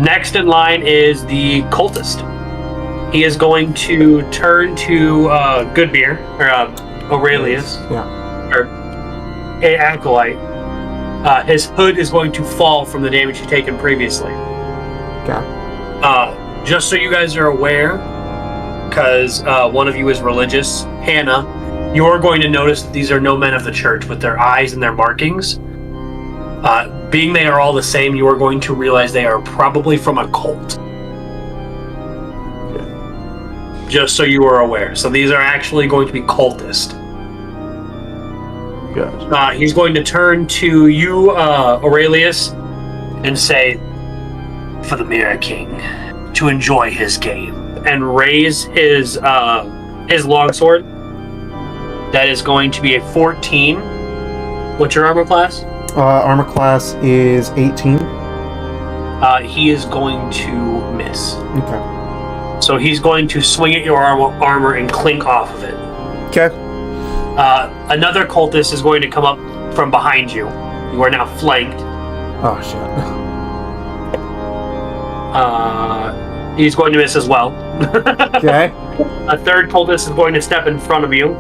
Next in line is the cultist. He is going to turn to Goodbeer, or Aurelius, or Acolyte. His hood is going to fall from the damage he's taken previously. Okay. Just so you guys are aware, because one of you is religious, Hannah, you're going to notice that these are no men of the church with their eyes and their markings. Being they are all the same, you are going to realize they are probably from a cult. Just so you are aware. So these are actually going to be cultists. Gotcha. He's going to turn to you, Aurelius, and say, "For the Mirror King, to enjoy his game," and raise his longsword. That is going to be a 14. What's your armor class? Armor class is 18. He is going to miss. Okay. So he's going to swing at your armor and clink off of it. Okay. Another cultist is going to come up from behind you. You are now flanked. Oh, shit. He's going to miss as well. Okay. A third cultist is going to step in front of you.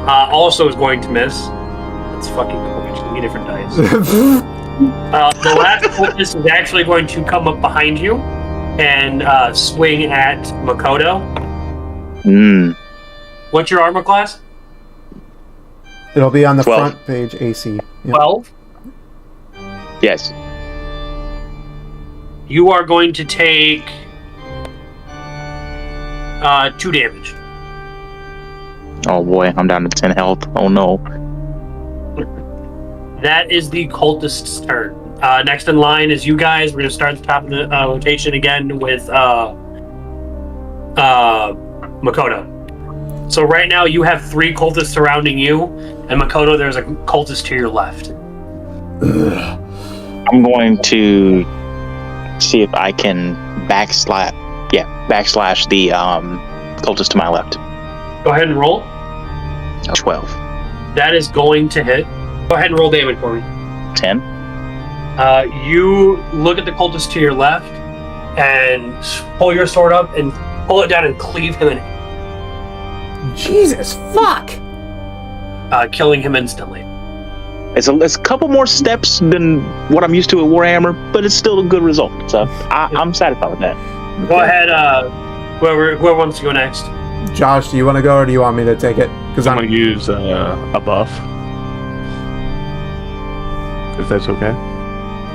Also is going to miss. That's fucking cool. Give me different dice. The last cultist is actually going to come up behind you and swing at Makoto. What's your armor class? It'll be on the 12. front page, AC. Yep. 12. Yes. You are going to take 2 damage. Oh boy, I'm down to 10 health. Oh no. That is the cultist's turn. Next in line is you guys. We're going to start at the top of the rotation again with Makoto. So right now you have 3 cultists surrounding you, and Makoto, there's a cultist to your left. I'm going to see if I can backslash the cultist to my left. Go ahead and roll. 12. That is going to hit. Go ahead and roll damage for me. 10. You look at the cultist to your left and pull your sword up and pull it down and cleave him in, Jesus, fuck! killing him instantly. It's a couple more steps than what I'm used to at Warhammer, but it's still a good result. So I'm satisfied with that. Go ahead, whoever wants to go next. Josh, do you want to go or do you want me to take it? Because I'm going to use a buff. If that's okay.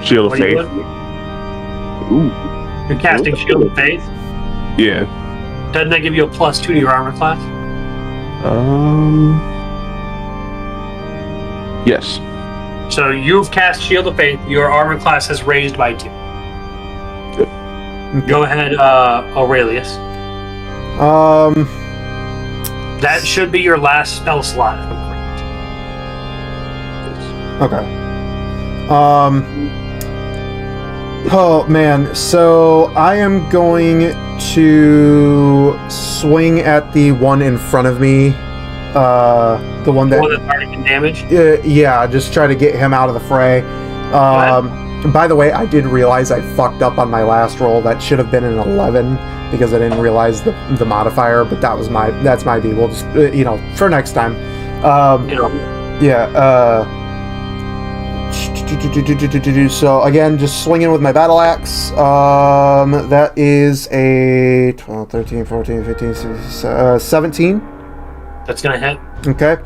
Shield of What are you Faith. doing? Ooh. You're casting Shield of Faith. Yeah. Doesn't that give you a +2 to your armor class? Yes. So you've cast Shield of Faith. Your armor class has raised by 2. Good. Go ahead, Aurelius. That should be your last spell slot, if I'm correct. Okay. Oh man, so I am going to swing at the one in front of me. The one that's already been damaged? Yeah, just try to get him out of the fray. By the way, I did realize I fucked up on my last roll. That should have been an 11 because I didn't realize the modifier, but that's my B. We'll just, for next time. So again, just swinging with my battle axe. That is a 12, 13, 14, 15, 16, 17. That's gonna hit. Okay.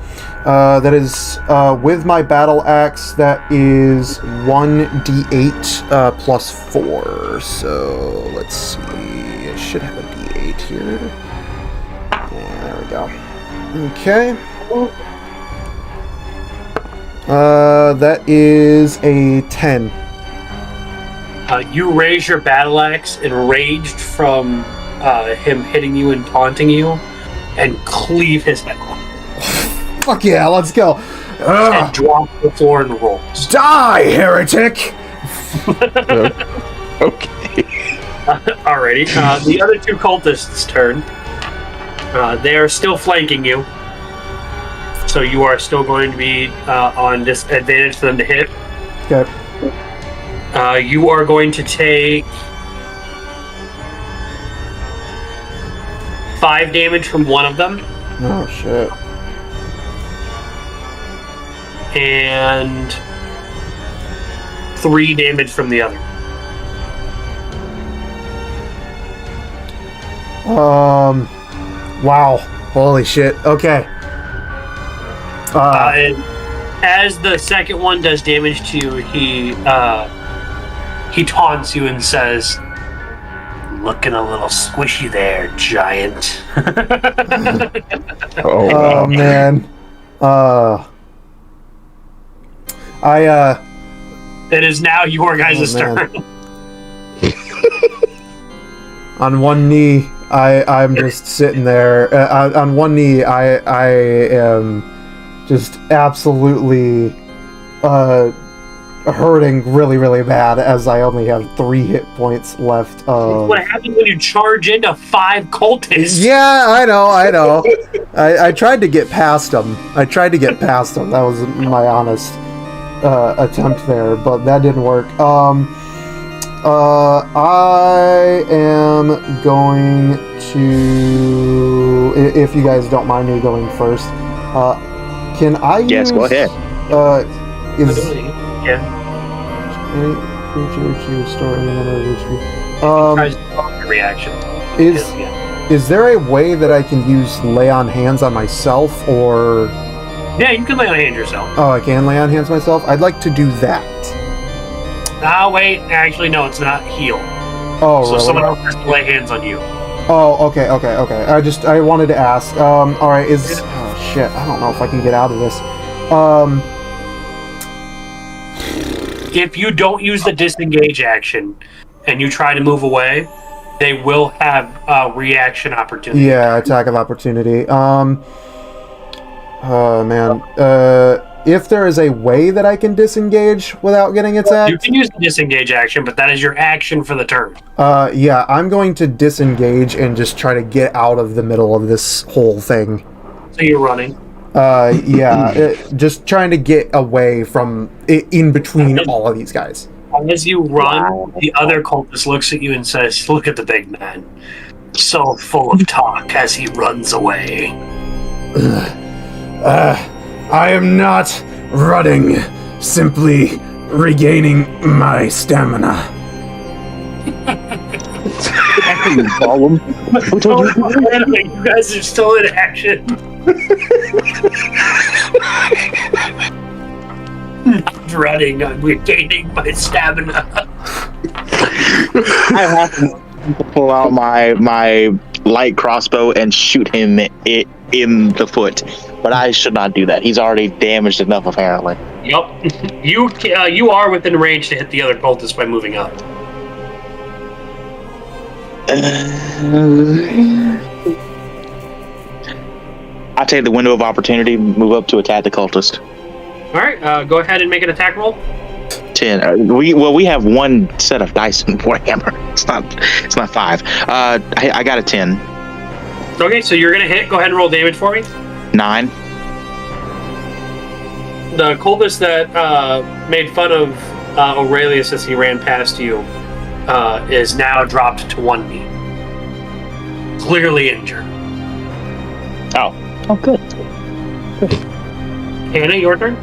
That is with my battle axe. That is 1d8 plus 4. So let's see. I should have a d8 here. Yeah, there we go. Okay. That is a 10. You raise your battle axe, enraged from him hitting you and taunting you, and cleave his head off. Fuck yeah, let's go. And drop to the floor and rolls. Die, heretic! Okay. Alrighty. The other 2 cultists' turn. They are still flanking you. So you are still going to be on disadvantage for them to hit. Okay. You are going to take 5 damage from one of them. Oh, shit. And 3 damage from the other. Wow. Holy shit. Okay. And as the second one does damage to you, he taunts you and says, "Looking a little squishy there, giant." Oh man. It is now your guys' turn. On one knee, I'm just sitting there. On one knee, I am just absolutely hurting really, really bad as I only have 3 hit points left. What happens when you charge into 5 cultists? Yeah, I know. I tried to get past them. That was my honest attempt there, but that didn't work. I am going to, if you guys don't mind me going first, can I use... Yes, go ahead. Yeah. Creature to restore any number of HP. Tries to block your reaction. Is there a way that I can use lay on hands on myself, or... Yeah, you can lay on hands yourself. Oh, I can lay on hands myself? I'd like to do that. Wait. Actually, no, it's not heal. Oh, so really? someone else has to lay hands on you. Oh, okay. I wanted to ask. Alright, oh shit, I don't know if I can get out of this. If you don't use the disengage action and you try to move away, they will have reaction opportunity. Yeah, attack of opportunity. Man. If there is a way that I can disengage without getting attacked... You can use the disengage action, but that is your action for the turn. Yeah, I'm going to disengage and just try to get out of the middle of this whole thing. So you're running? Yeah, just trying to get away from... in between all of these guys. As you run, the other cultist looks at you and says, "Look at the big man. So full of talk as he runs away." I am not running, simply regaining my stamina. Who told you? You guys are still in action. Not running, I'm regaining my stamina. I have to pull out my light crossbow and shoot him in the foot, but I should not do that. He's already damaged enough, apparently. Yep. You are within range to hit the other cultist by moving up. I take the window of opportunity, move up to attack the cultist. All right. Go ahead and make an attack roll. 10. We have one set of dice in Warhammer. It's not 5. I got a 10. Okay, so you're gonna hit. Go ahead and roll damage for me. 9. The cultist that made fun of Aurelius as he ran past you is now dropped to 1 knee. Clearly injured. Oh, good. Hannah, your turn.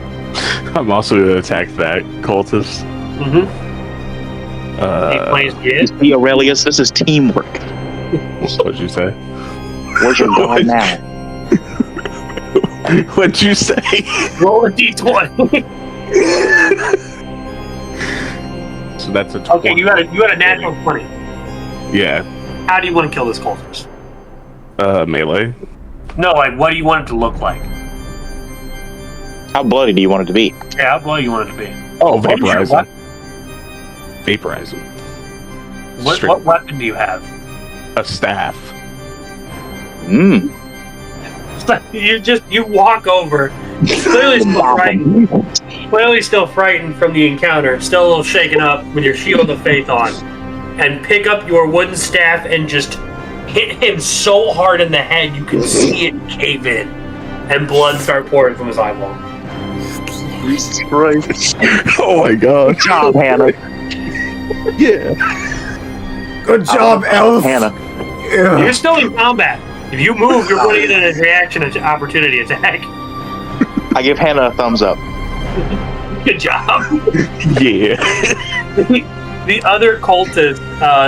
I'm also going to attack that cultist. Mm-hmm. He plays good. The Aurelius, this is teamwork. What'd you say? Where's your god now? What'd you say? Roll a d20. So that's a 20. Okay, you had a natural 20. Yeah. How do you want to kill this cultist? Melee. No, like, what do you want it to look like? How bloody do you want it to be? Yeah, how bloody you want it to be? Oh, vaporizing. Vaporizing. What weapon do you have? A staff. You walk over. Clearly still frightened from the encounter, still a little shaken up with your shield of faith on, and pick up your wooden staff and just hit him so hard in the head you can see it cave in, and blood start pouring from his eyeball. Right. Oh my god. Good job, Hannah. Yeah. Good job, Elf. Hannah. Yeah. You're still in combat. If you move, you're going to get a reaction opportunity attack. I give Hannah a thumbs up. Good job. Yeah. The other cultist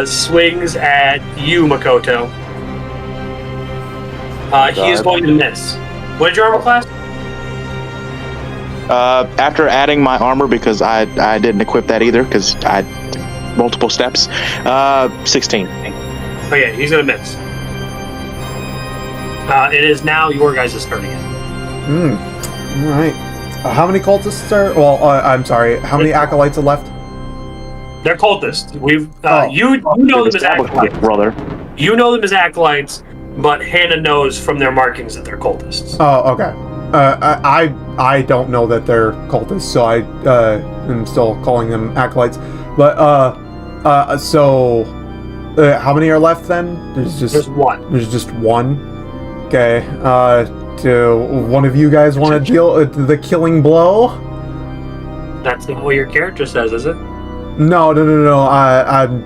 swings at you, Makoto. He is going to miss. What is your armor class? After adding my armor, because I didn't equip that either, because I had multiple steps, 16. Oh yeah, he's going to miss. It is now your guys' turn again. All right. How many cultists are? Well, I'm sorry. How many acolytes are left? They're cultists. You know them as acolytes, brother. You know them as acolytes, but Hannah knows from their markings that they're cultists. Oh, okay. I don't know that they're cultists, so I am still calling them acolytes. But so how many are left then? There's one. There's just one. Okay. Do one of you guys want to deal the killing blow? That's not what your character says, is it? No. I'm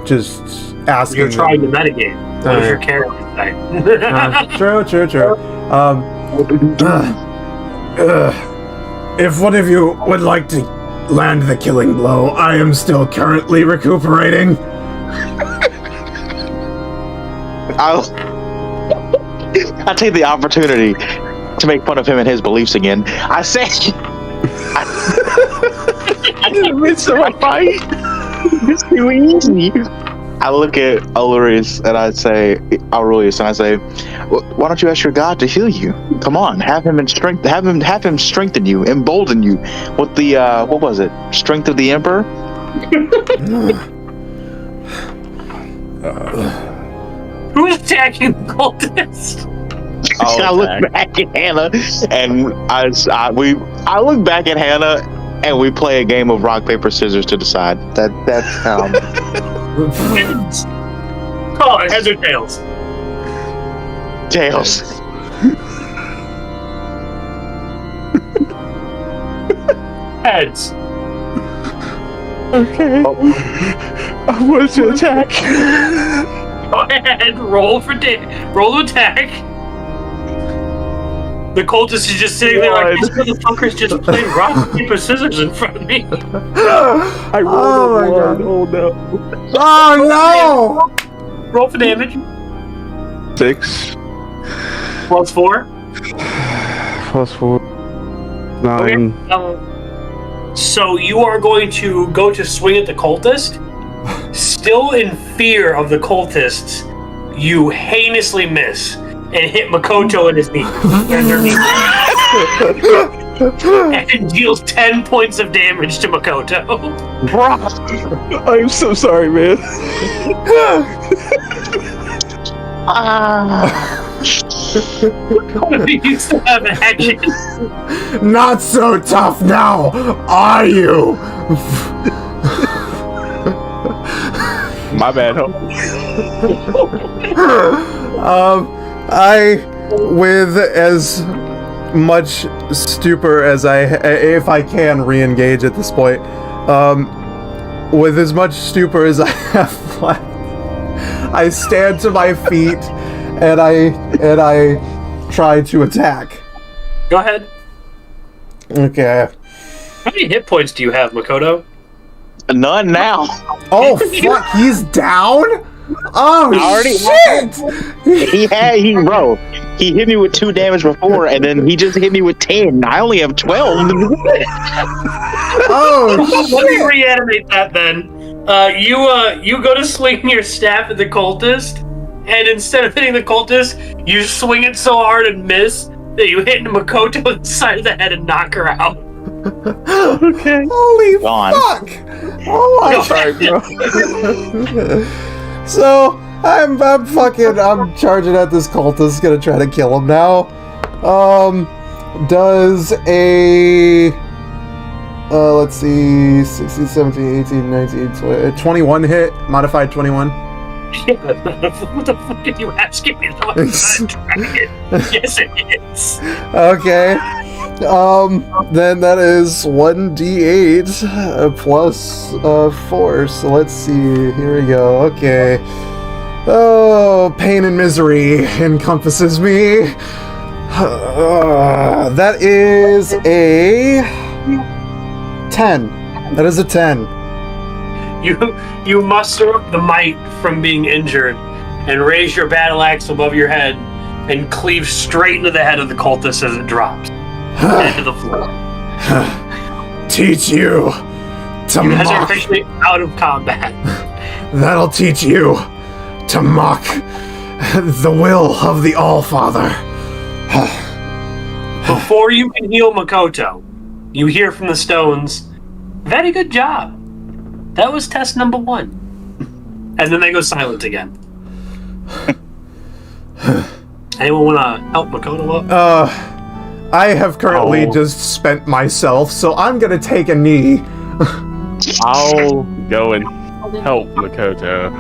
just asking. You're trying to metagame. What does your character say? True. If one of you would like to land the killing blow, I am still currently recuperating. I take the opportunity to make fun of him and his beliefs again. I say, I didn't miss my fight. It's too easy. I look at Aurelius and I say, why don't you ask your god to heal you? Come on, have him strengthen you, embolden you with the what was it? Strength of the Emperor? Who's attacking the cultist? I look back at Hannah and I look back at Hannah and we play a game of rock paper scissors to decide. That's Call it heads or tails. Tails. Heads. Okay. I want to attack. Go ahead, roll to attack. The cultist is just sitting there like, this motherfucker's just playing rock, paper, scissors in front of me. I rolled a 1. Oh no. Oh no! Roll for damage. 6. Plus 4. Plus 4. 9. Okay. So you are going to go to swing at the cultist. Still in fear of the cultists, you heinously miss. and hit Makoto in his knee. And deals 10 points of damage to Makoto. I'm so sorry, man. You still have action. Not so tough now, are you? My bad, ho. I, with as much stupor as if I can re-engage at this point, with as much stupor as I have left, I stand to my feet and I try to attack. Go ahead. Okay. How many hit points do you have, Makoto? None now. Oh fuck, he's down? Oh shit! He hit me with 2 damage before, and then he just hit me with 10. I only have 12. Oh Let me shit! reanimate that then. You go to swing your staff at the cultist, and instead of hitting the cultist, you swing it so hard and miss that you hit Makoto in the side of the head and knock her out. Okay. Holy Gone. fuck! Oh my Sorry, bro. So I'm charging at this cultist, gonna try to kill him now. Does a let's see, 16, 17, 18, 19, 20, 21 hit, modified 21. What the fuck are you asking me? Yes, it is. Okay. Then that is 1d8 plus 4. So let's see. Here we go. Okay. Oh, pain and misery encompasses me. That is a 10. That is a 10. You muster up the might from being injured and raise your battle axe above your head and cleave straight into the head of the cultist as it drops into the floor. Teach you to You guys are mock. officially out of combat. That'll teach you to mock the will of the All-Father. Before you can heal Makoto, you hear from the stones, "Very good job. That was test number 1." And then they go silent again. Anyone want to help Makoto up? I have currently just spent myself, so I'm gonna take a knee. I'll go and help Makoto.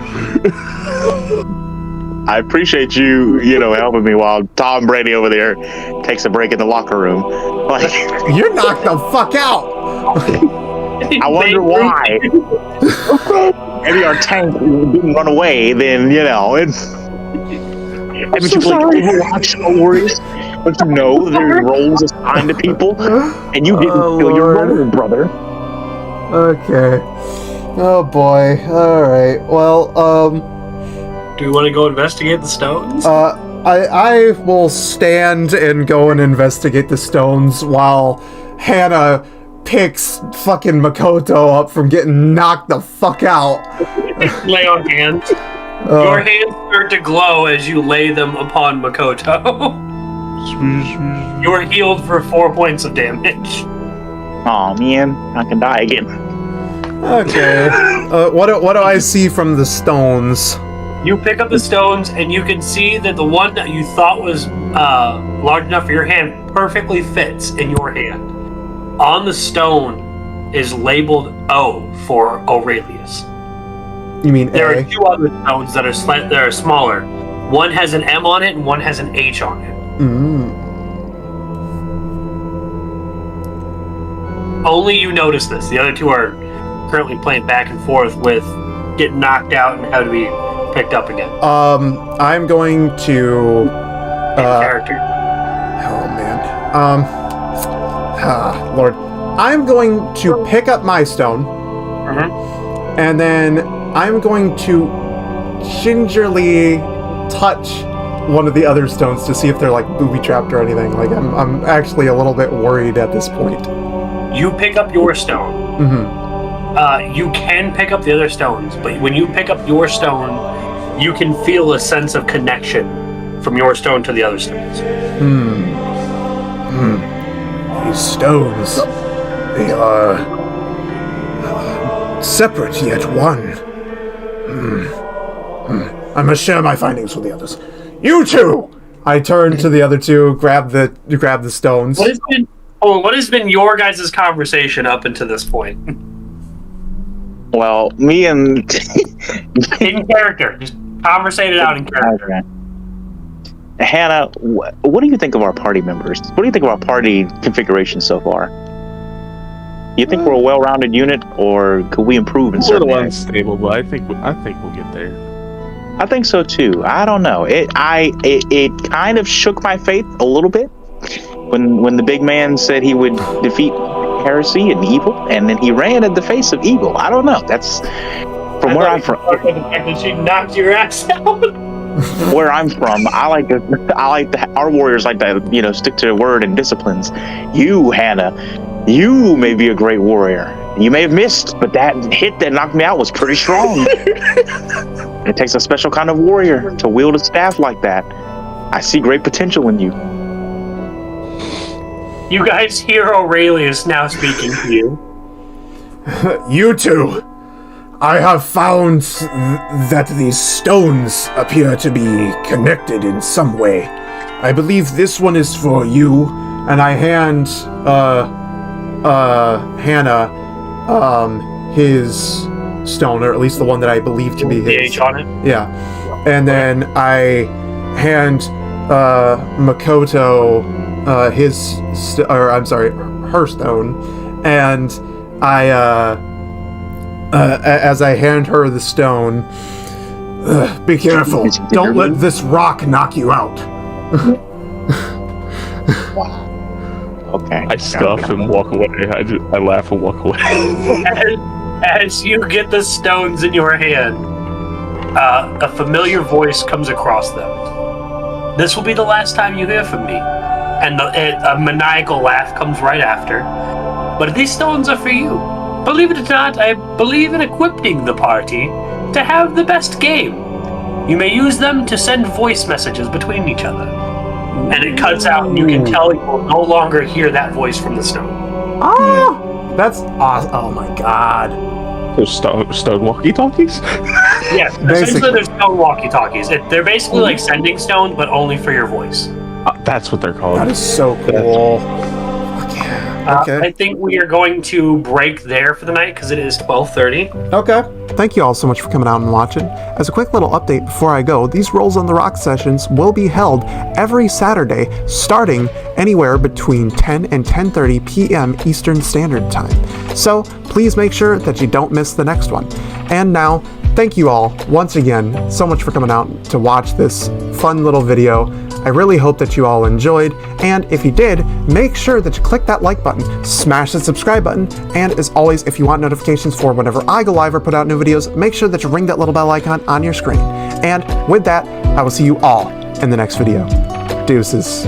I appreciate you helping me while Tom Brady over there takes a break in the locker room. Like, You're knocked the fuck out! I wonder why. Maybe our tank didn't run away, then, Haven't you played Overwatch, Warriors? Don't you know there are roles assigned to people? And you didn't kill your brother, brother. Okay. Oh boy. Alright. Well, Do we want to go investigate the stones? I will stand and go and investigate the stones while Hannah picks fucking Makoto up from getting knocked the fuck out. Lay on hands. Your hands start to glow as you lay them upon Makoto. You are healed for 4 points of damage. Aw, man, I can die again. Okay. What do I see from the stones? You pick up the stones, and you can see that the one that you thought was large enough for your hand perfectly fits in your hand. On the stone is labeled O for Aurelius. You mean There A? are 2 other stones that are smaller. One has an M on it, and one has an H on it. Only you notice this. The other 2 are currently playing back and forth with getting knocked out and how to be picked up again. I'm going to. In character. Oh man. Lord. I'm going to pick up my stone, and then I'm going to gingerly touch one of the other stones to see if they're like booby-trapped or anything. Like I'm actually a little bit worried at this point. You pick up your stone. You can pick up the other stones, but when you pick up your stone, you can feel a sense of connection from your stone to the other stones. These stones, they are separate yet one. I must share my findings with the others. You two! I turn to the other two, grab the stones. What has been your guys' conversation up until this point? Well, me and In character. Just conversate it out in character. Hannah, what do you think of our party members? What do you think of our party configuration so far? You think we're a well-rounded unit, or could we improve in certain areas? Unstable, but I think we'll get there. I think so too. I don't know. It kind of shook my faith a little bit when the big man said he would defeat heresy and evil, and then he ran in the face of evil. I don't know. That's from where I'm from. The fact that she knocked your ass out. Where I'm from, our warriors like to, stick to their word and disciplines. You, Hannah, you may be a great warrior. You may have missed, but that hit that knocked me out was pretty strong. It takes a special kind of warrior to wield a staff like that. I see great potential in you. You guys hear Aurelius now speaking to you. You two, I have found that these stones appear to be connected in some way. I believe this one is for you, and I hand Hannah his stone, or at least the one that I believe to be his. The H on it? Yeah. And then I hand Makoto her stone, and I as I hand her the stone, be careful. Don't let this rock knock you out. Okay. I scoff and walk away. I laugh and walk away. As you get the stones in your hand, a familiar voice comes across them. This will be the last time you hear from me. And a maniacal laugh comes right after. But these stones are for you. Believe it or not, I believe in equipping the party to have the best game. You may use them to send voice messages between each other. And it cuts out, and you can tell you will no longer hear that voice from the stone. Oh, that's awesome. Oh my god. There's stone walkie-talkies? Yes, essentially there's stone walkie-talkies. They're basically like sending stones, but only for your voice. That's what they're called. That is so cool. Fuck yeah. Okay. I think we are going to break there for the night because it is 12:30. Okay. Thank you all so much for coming out and watching. As a quick little update before I go, these Rolls on the Rock sessions will be held every Saturday, starting anywhere between 10 and 10:30 p.m. Eastern Standard Time. So please make sure that you don't miss the next one. And now, thank you all once again so much for coming out to watch this fun little video. I really hope that you all enjoyed, and if you did, make sure that you click that like button, smash the subscribe button, and as always, if you want notifications for whenever I go live or put out new videos, make sure that you ring that little bell icon on your screen. And with that, I will see you all in the next video. Deuces.